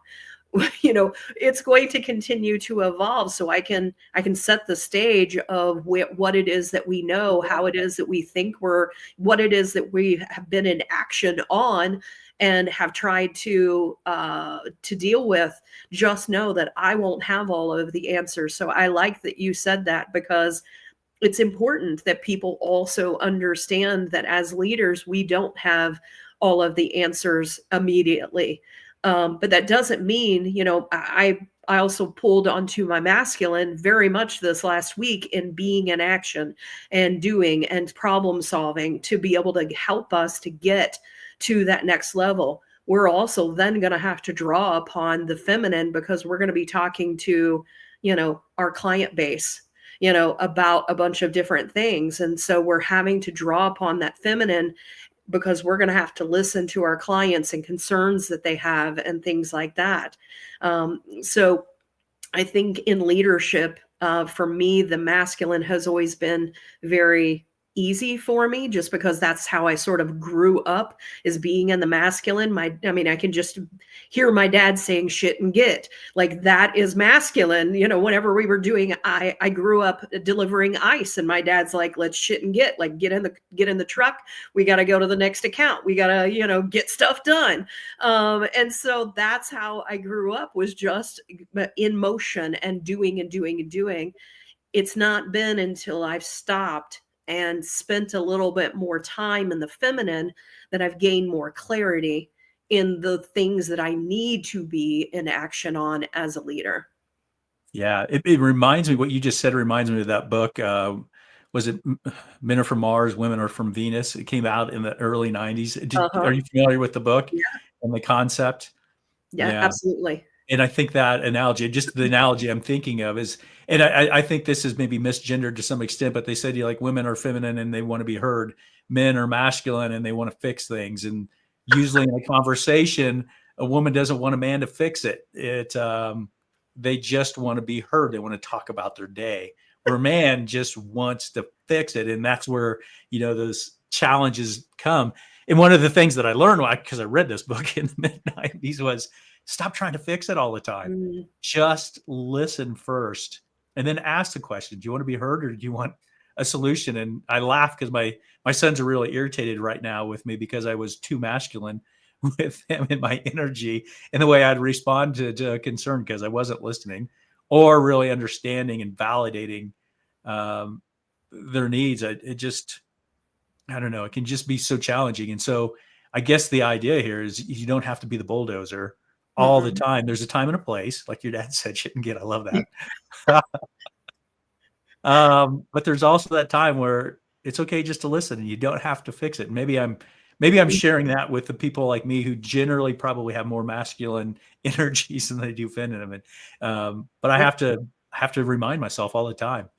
it's going to continue to evolve. So I can set the stage of what it is that we know, how it is that we think what it is that we have been in action on and have tried to deal with. Just know that I won't have all of the answers. So I like that you said that, because it's important that people also understand that as leaders, we don't have all of the answers immediately. But that doesn't mean, I also pulled onto my masculine very much this last week in being in action and doing and problem solving to be able to help us to get to that next level. We're also then going to have to draw upon the feminine, because we're going to be talking to, our client base, about a bunch of different things. And so we're having to draw upon that feminine, because we're going to have to listen to our clients and concerns that they have and things like that. So I think in leadership, for me, the masculine has always been very easy for me, just because that's how I sort of grew up, is being in the masculine. I can just hear my dad saying shit and get, like, that is masculine. Whenever we were doing, I grew up delivering ice, and my dad's like, let's shit and get, like, get in the truck. We got to go to the next account. We got to, get stuff done. And so that's how I grew up, was just in motion and doing and doing and doing. It's not been until I've stopped and spent a little bit more time in the feminine that I've gained more clarity in the things that I need to be in action on as a leader. Yeah, it reminds me, what you just said reminds me of that book. Was it Men Are From Mars, Women Are From Venus? It came out in the early 90s. Are you familiar with the book and the concept? Yeah, absolutely. And I think that analogy, just the analogy I'm thinking of is, and I think this is maybe misgendered to some extent, but they said, women are feminine and they want to be heard. Men are masculine and they want to fix things. And usually in a conversation, a woman doesn't want a man to fix it. They just want to be heard. They want to talk about their day. Where a man just wants to fix it. And that's where, those challenges come. And one of the things that I learned, because I read this book in the mid-90s, was stop trying to fix it all the time. Mm. Just listen first and then ask the question. Do you want to be heard, or do you want a solution? And I laugh because my sons are really irritated right now with me because I was too masculine with them in my energy and the way I'd respond to a concern, because I wasn't listening or really understanding and validating their needs. I don't know. It can just be so challenging. And so I guess the idea here is you don't have to be the bulldozer all the time. There's a time and a place, like your dad said, shit and get. I love that. But there's also that time where it's okay just to listen, and you don't have to fix it. Maybe I'm sharing that with the people like me who generally probably have more masculine energies than they do feminine. But I have to remind myself all the time.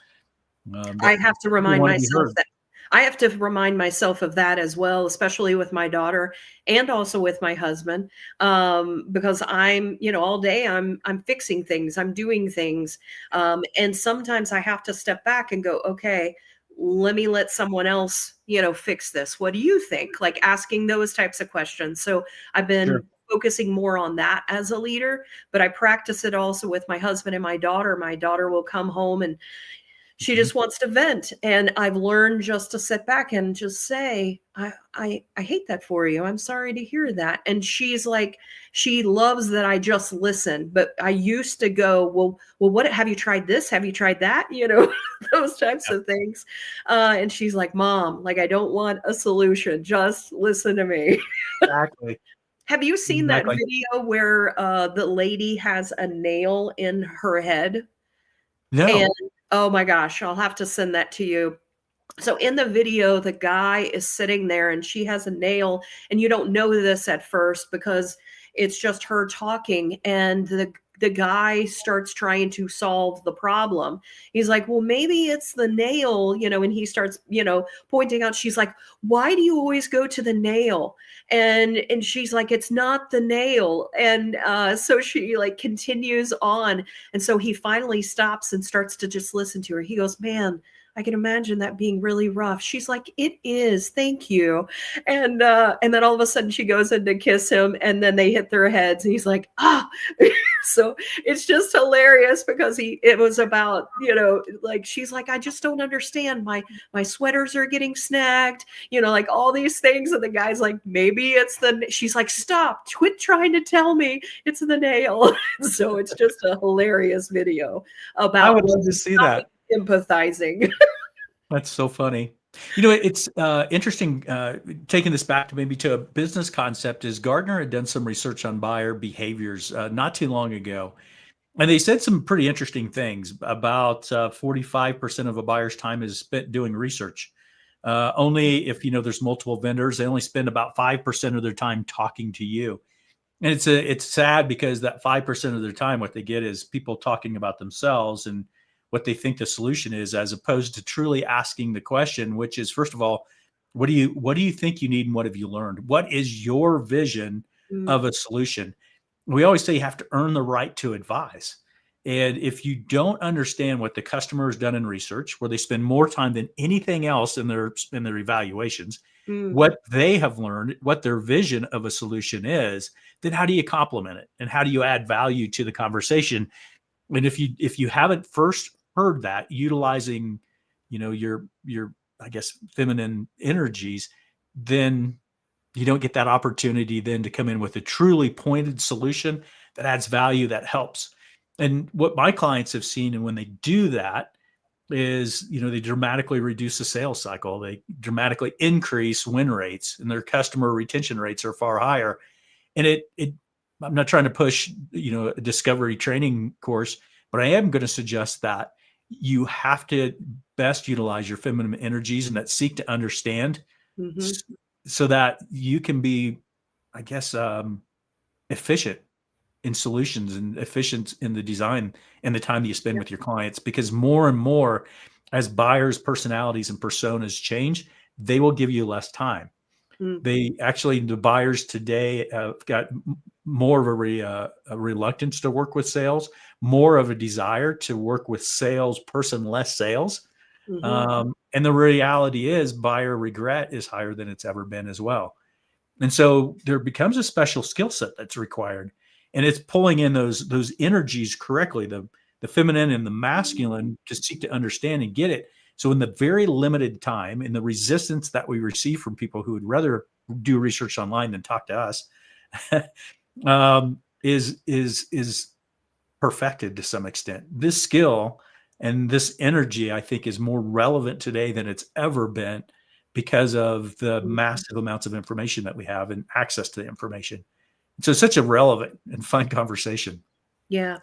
I have to remind myself that. I have to remind myself of that as well, especially with my daughter and also with my husband, because I'm, all day I'm fixing things, I'm doing things. And sometimes I have to step back and go, okay, let someone else, fix this. What do you think? Like asking those types of questions. So I've been focusing more on that as a leader, but I practice it also with my husband and my daughter. My daughter will come home and she just wants to vent. And I've learned just to sit back and just say, I hate that for you. I'm sorry to hear that. And she's like, she loves that I just listen. But I used to go, well, what, have you tried this? Have you tried that? Those types of things. And she's like, Mom, like, I don't want a solution. Just listen to me. Exactly. Have you seen that video where the lady has a nail in her head? No. And oh my gosh, I'll have to send that to you. So in the video, the guy is sitting there and she has a nail, and you don't know this at first because it's just her talking, and the guy starts trying to solve the problem. He's like, well, maybe it's the nail, and he starts, pointing out, she's like, why do you always go to the nail? And she's like, it's not the nail. And so she like continues on. And so he finally stops and starts to just listen to her. He goes, man, I can imagine that being really rough. She's like, it is. Thank you. And then all of a sudden she goes in to kiss him, and then they hit their heads, and he's like, So it's just hilarious because it was about, like, she's like, I just don't understand. My sweaters are getting snagged, like all these things. And the guy's like, maybe it's she's like, stop, quit trying to tell me it's the nail. So it's just a hilarious video about I would love to see that. Empathizing. That's so funny. It's interesting, taking this back to maybe to a business concept, is Gartner had done some research on buyer behaviors not too long ago. And they said some pretty interesting things. About 45% of a buyer's time is spent doing research. Only if, there's multiple vendors, they only spend about 5% of their time talking to you. And it's sad because that 5% of their time, what they get is people talking about themselves and what they think the solution is, as opposed to truly asking the question, which is, first of all, what do you think you need and what have you learned? What is your vision of a solution? We always say you have to earn the right to advise. And if you don't understand what the customer has done in research, where they spend more time than anything else in their evaluations, what they have learned, what their vision of a solution is, then how do you complement it? And how do you add value to the conversation? And if you haven't first heard that, utilizing, your I guess feminine energies, then you don't get that opportunity then to come in with a truly pointed solution that adds value, that helps. And what my clients have seen, and when they do that, is, they dramatically reduce the sales cycle. They dramatically increase win rates, and their customer retention rates are far higher. And I'm not trying to push, a discovery training course, but I am going to suggest that you have to best utilize your feminine energies and that seek to understand, so that you can be, I guess, efficient in solutions and efficient in the design and the time that you spend with your clients. Because more and more, as buyers' personalities and personas change, they will give you less time. The buyers today have got more of a reluctance to work with sales, more of a desire to work with salesperson, less sales. And the reality is, buyer regret is higher than it's ever been as well. And so there becomes a special skill set that's required, and it's pulling in those energies correctly, the feminine and the masculine, to seek to understand and get it. So in the very limited time, and the resistance that we receive from people who would rather do research online than talk to us, is perfected to some extent. This skill and this energy, I think, is more relevant today than it's ever been, because of the massive amounts of information that we have and access to the information. So it's such a relevant and fun conversation. Yeah.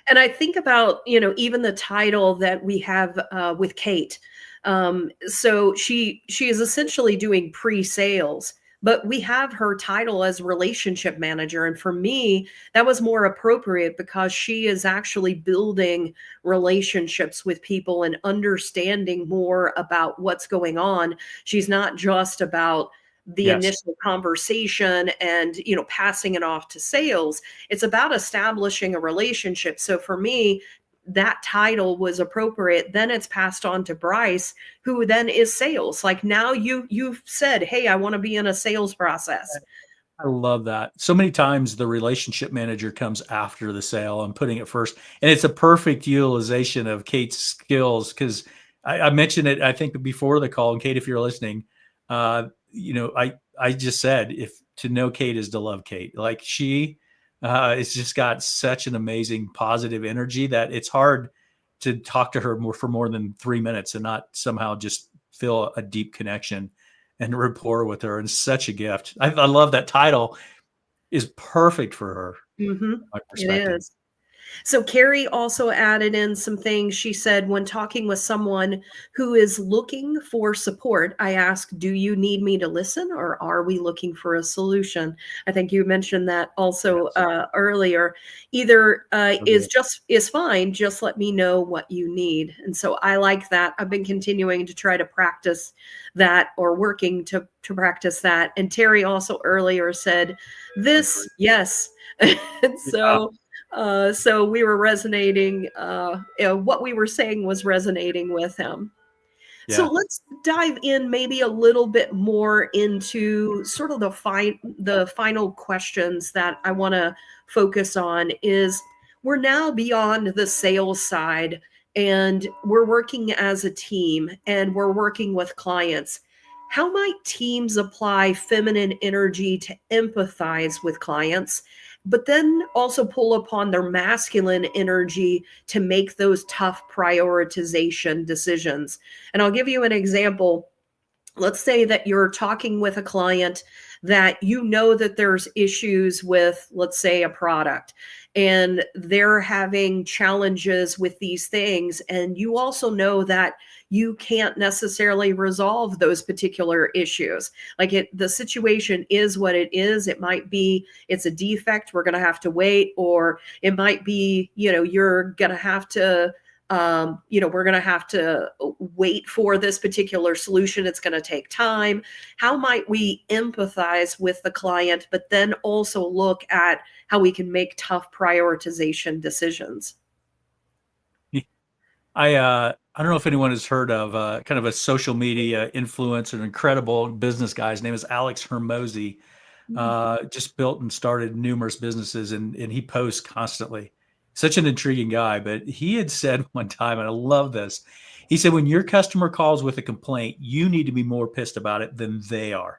And I think about, even the title that we have with Kate. So she is essentially doing pre-sales, but we have her title as relationship manager. And for me, that was more appropriate because she is actually building relationships with people and understanding more about what's going on. She's not just about the initial conversation and, passing it off to sales. It's about establishing a relationship. So for me, that title was appropriate. Then it's passed on to Bryce, who then is sales. Like, now you've said, hey, I want to be in a sales process. I love that. So many times the relationship manager comes after the sale and putting it first. And it's a perfect utilization of Kate's skills, because I mentioned it, I think, before the call. And Kate, if you're listening, I just said, if to know Kate is to love Kate. Like, she it's just got such an amazing positive energy that it's hard to talk to her for more than 3 minutes and not somehow just feel a deep connection and rapport with her. And such a gift. I love that title is perfect for her. It is. So Carrie also added in some things. She said, when talking with someone who is looking for support, I ask, do you need me to listen, or are we looking for a solution? I think you mentioned that also earlier. Either is fine. Just let me know what you need. And so I like that. I've been continuing to try to practice that, or working to practice that. And Terry also earlier said this, yes. And so we were resonating, what we were saying was resonating with him. Yeah. So let's dive in maybe a little bit more into sort of the final questions that I want to focus on is, we're now beyond the sales side, and we're working as a team and we're working with clients. How might teams apply feminine energy to empathize with clients, but then also pull upon their masculine energy to make those tough prioritization decisions? And I'll give you an example. Let's say that you're talking with a client that you know that there's issues with, let's say, a product, and they're having challenges with these things, and you also know that you can't necessarily resolve those particular issues. Like, the situation is what it is. It might be it's a defect, we're going to have to wait, or it might be, you're going to have to we're going to have to wait for this particular solution. It's going to take time. How might we empathize with the client, but then also look at how we can make tough prioritization decisions? I don't know if anyone has heard of kind of a social media influencer, an incredible business guy. His name is Alex Hermosi. Just built and started numerous businesses, and he posts constantly. Such an intriguing guy, but he had said one time, and I love this. He said, when your customer calls with a complaint, you need to be more pissed about it than they are.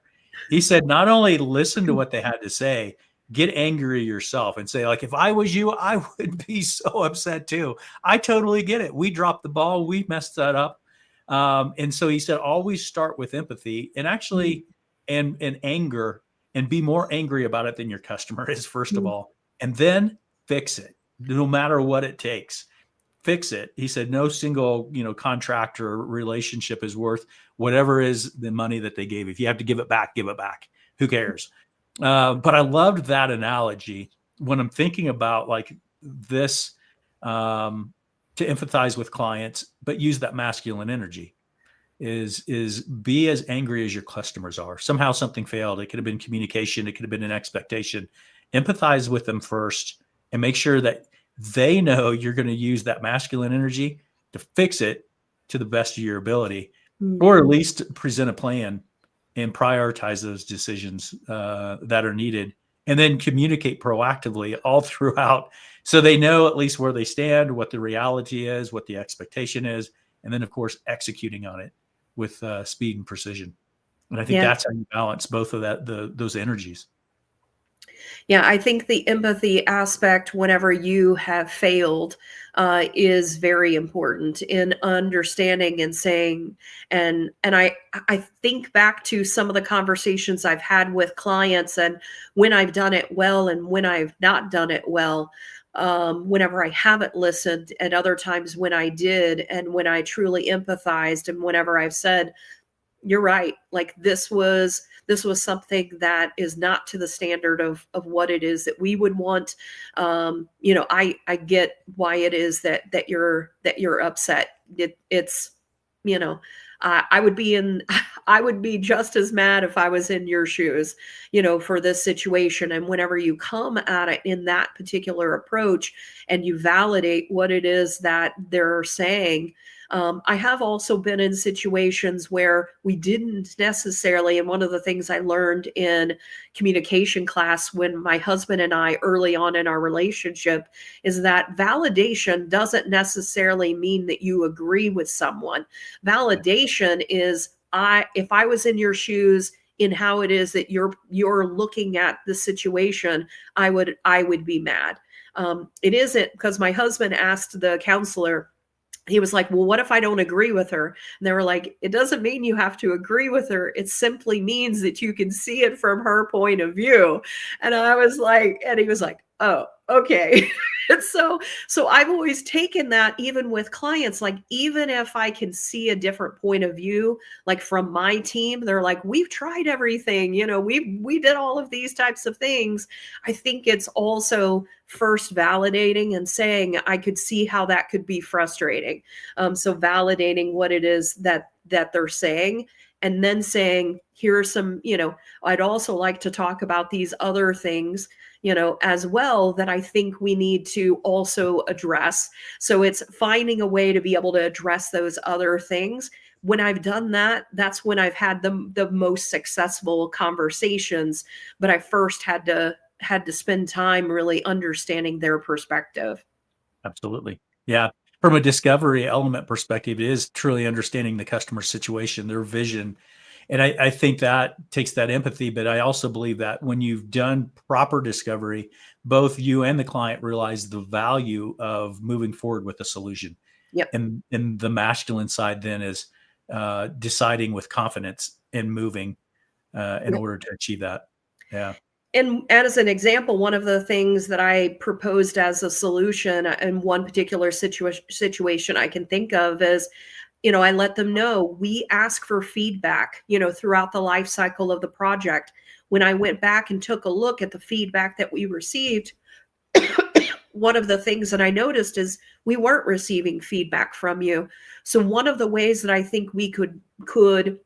He said, not only listen to what they had to say, get angry yourself and say, like, if I was you, I would be so upset too. I totally get it. We dropped the ball. We messed that up. And so he said, always start with empathy and actually, and anger, and be more angry about it than your customer is, first of all, and then fix it. No matter what it takes, fix it. He said, no single, contract or relationship is worth whatever is the money that they gave. If you have to give it back, give it back. Who cares? But I loved that analogy when I'm thinking about like this, to empathize with clients, but use that masculine energy is be as angry as your customers are. Somehow something failed. It could have been communication. It could have been an expectation. Empathize with them first and make sure that they know you're going to use that masculine energy to fix it to the best of your ability, or at least present a plan and prioritize those decisions that are needed, and then communicate proactively all throughout so they know at least where they stand, what the reality is, what the expectation is, and then, of course, executing on it with speed and precision. And I think that's how you balance both of those energies. Yeah, I think the empathy aspect, whenever you have failed, is very important in understanding and saying, and I think back to some of the conversations I've had with clients, and when I've done it well and when I've not done it well, whenever I haven't listened, and other times when I did, and when I truly empathized, and whenever I've said, you're right, like this was something that is not to the standard of what it is that we would want. I get why it is that you're upset. It's I would be just as mad if I was in your shoes, for this situation. And whenever you come at it in that particular approach and you validate what it is that they're saying. I have also been in situations where we didn't necessarily, and one of the things I learned in communication class when my husband and I early on in our relationship is that validation doesn't necessarily mean that you agree with someone. Validation is, if I was in your shoes in how it is that you're looking at the situation, I would be mad. It isn't, because my husband asked the counselor, he was like, well, what if I don't agree with her? And they were like, it doesn't mean you have to agree with her. It simply means that you can see it from her point of view. And I was like, and he was like, oh, okay. And so I've always taken that, even with clients, like, even if I can see a different point of view, like from my team, they're like, we've tried everything, we did all of these types of things. I think it's also first validating and saying, I could see how that could be frustrating. So validating what it is that they're saying, and then saying, here's some, I'd also like to talk about these other things, as well, that I think we need to also address. So it's finding a way to be able to address those other things. When I've done that, that's when I've had the most successful conversations. But I first had to spend time really understanding their perspective. Absolutely. Yeah. From a discovery element perspective, it is truly understanding the customer situation, their vision. And I think that takes that empathy, but I also believe that when you've done proper discovery, both you and the client realize the value of moving forward with a solution. Yep. And the masculine side then is deciding with confidence and moving in Yep. order to achieve that. Yeah. And as an example, one of the things that I proposed as a solution in one particular situation I can think of is, I let them know we ask for feedback, throughout the life cycle of the project. When I went back and took a look at the feedback that we received, one of the things that I noticed is we weren't receiving feedback from you. So one of the ways that I think we could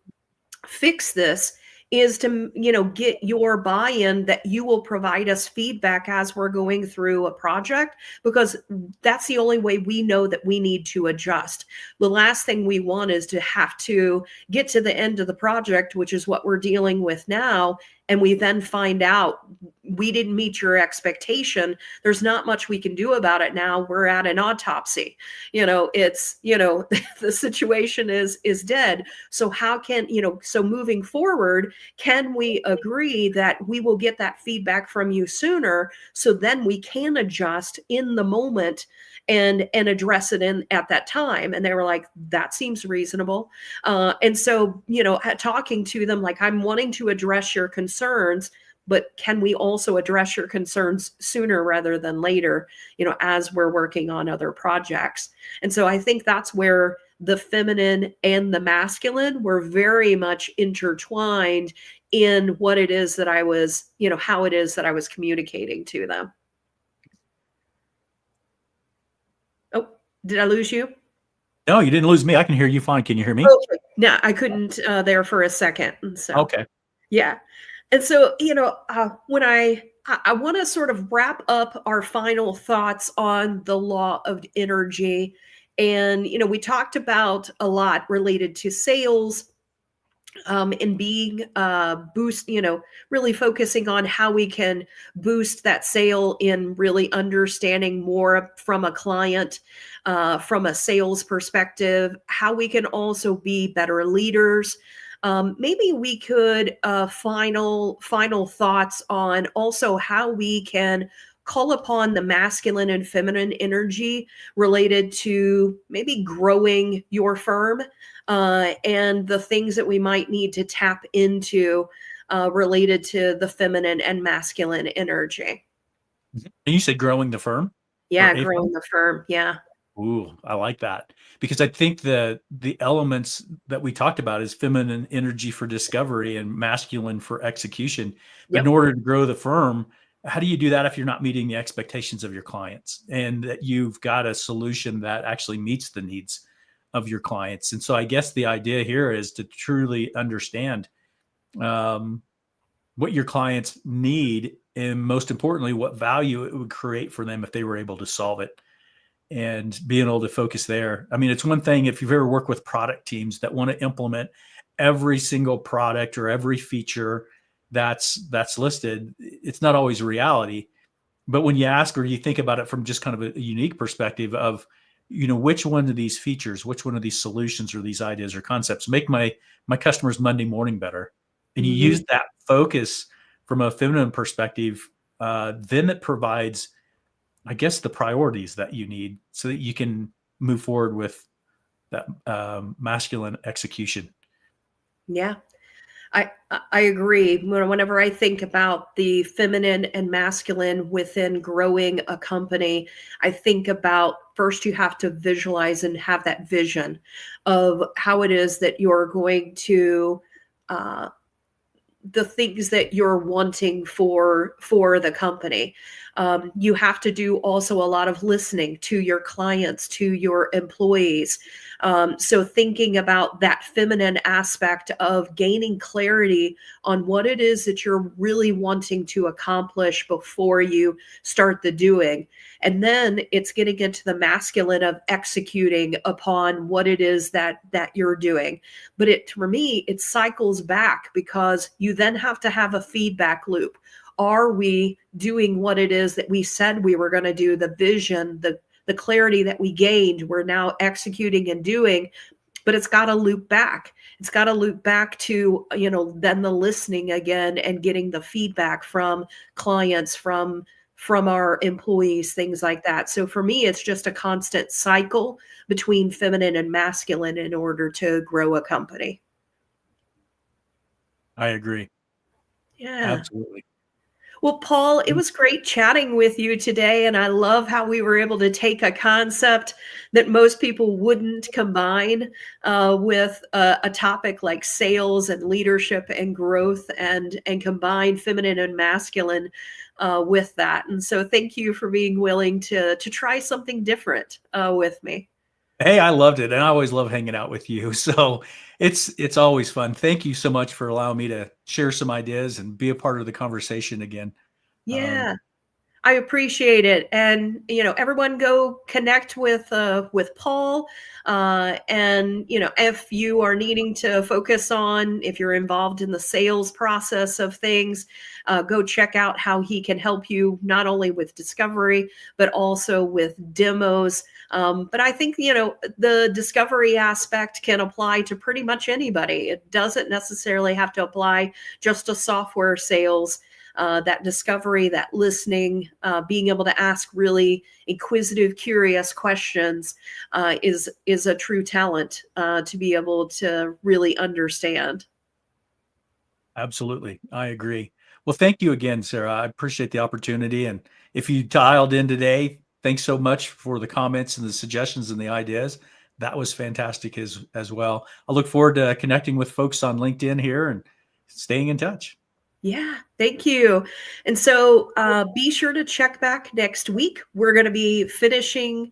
fix this is to get your buy-in that you will provide us feedback as we're going through a project, because that's the only way we know that we need to adjust. The last thing we want is to have to get to the end of the project, which is what we're dealing with now, and we then find out we didn't meet your expectation. There's not much we can do about it now. We're at an autopsy. It's the situation is dead. So how can so moving forward, can we agree that we will get that feedback from you sooner, so then we can adjust in the moment and address it in at that time? And they were like, that seems reasonable. And so talking to them, like, I'm wanting to address your concerns, but can we also address your concerns sooner rather than later, as we're working on other projects? And so I think that's where the feminine and the masculine were very much intertwined in what it is that I was, how it is that I was communicating to them. Oh, did I lose you? No, you didn't lose me. I can hear you fine. Can you hear me? Okay. No, I couldn't there for a second. And so, Okay. yeah. And so, when I want to sort of wrap up our final thoughts on the law of energy. And, we talked about a lot related to sales, and being boost, really focusing on how we can boost that sale in really understanding more from a client, from a sales perspective, how we can also be better leaders. Maybe we could final thoughts on also how we can call upon the masculine and feminine energy related to maybe growing your firm, and the things that we might need to tap into related to the feminine and masculine energy. And you said growing the firm or Yeah, a growing firm? the firm. Yeah. Ooh, I like that, because I think the elements that we talked about is feminine energy for discovery and masculine for execution. But in Yep. order to grow the firm, how do you do that if you're not meeting the expectations of your clients and that you've got a solution that actually meets the needs of your clients? And so I guess the idea here is to truly understand um, what your clients need, and most importantly, what value it would create for them if they were able to solve it, and being able to focus there. I mean, it's one thing if you've ever worked with product teams that want to implement every single product or every feature that's listed. It's not always reality. But when you ask or you think about it from just kind of a unique perspective of, which one of these features, which one of these solutions or these ideas or concepts make my customers Monday morning better, and you Mhm. use that focus from a feminine perspective, then it provides, I guess, the priorities that you need so that you can move forward with that masculine execution. Yeah. I agree. Whenever I think about the feminine and masculine within growing a company, I think about first you have to visualize and have that vision of how it is that you're going to uh, the things that you're wanting for the company. You have to do also a lot of listening to your clients, to your employees. So thinking about that feminine aspect of gaining clarity on what it is that you're really wanting to accomplish before you start the doing. And then it's getting into the masculine of executing upon what it is that you're doing. But for me, it cycles back, because you then have to have a feedback loop. Are we doing what it is that we said we were going to do? The vision, the clarity that we gained, we're now executing and doing, but it's got to loop back. It's got to loop back to, then the listening again and getting the feedback from clients, from our employees, things like that. So for me, it's just a constant cycle between feminine and masculine in order to grow a company. I agree. Yeah. Absolutely. Well, Paul, it was great chatting with you today, and I love how we were able to take a concept that most people wouldn't combine with a topic like sales and leadership and growth, and combine feminine and masculine with that. And so, thank you for being willing to try something different with me. Hey, I loved it, and I always love hanging out with you. So it's always fun. Thank you so much for allowing me to share some ideas and be a part of the conversation again. Um, Yeah. I appreciate it. And, everyone go connect with Paul. And, if you are needing to focus on, if you're involved in the sales process of things, go check out how he can help you, not only with discovery, but also with demos. But I think, the discovery aspect can apply to pretty much anybody. It doesn't necessarily have to apply just to software sales. That discovery, that listening, being able to ask really inquisitive, curious questions is a true talent to be able to really understand. Absolutely. I agree. Well, thank you again, Sarah. I appreciate the opportunity. And if you dialed in today, thanks so much for the comments and the suggestions and the ideas. That was fantastic as well. I look forward to connecting with folks on LinkedIn here and staying in touch. Yeah, thank you. And so be sure to check back next week. We're going to be finishing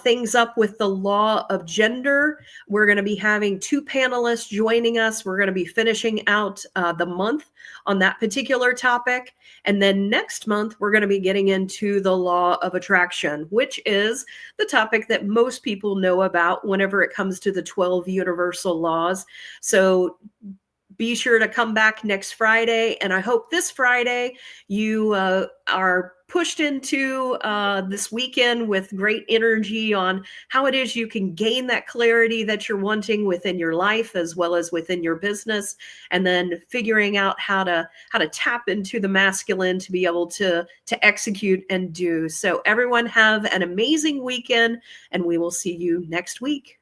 things up with the law of gender. We're going to be having 2 panelists joining us. We're going to be finishing out the month on that particular topic. And then next month, we're going to be getting into the law of attraction, which is the topic that most people know about whenever it comes to the 12 universal laws. So be sure to come back next Friday. And I hope this Friday you are pushed into this weekend with great energy on how it is you can gain that clarity that you're wanting within your life as well as within your business, and then figuring out how to tap into the masculine to be able to execute and do. So everyone have an amazing weekend, and we will see you next week.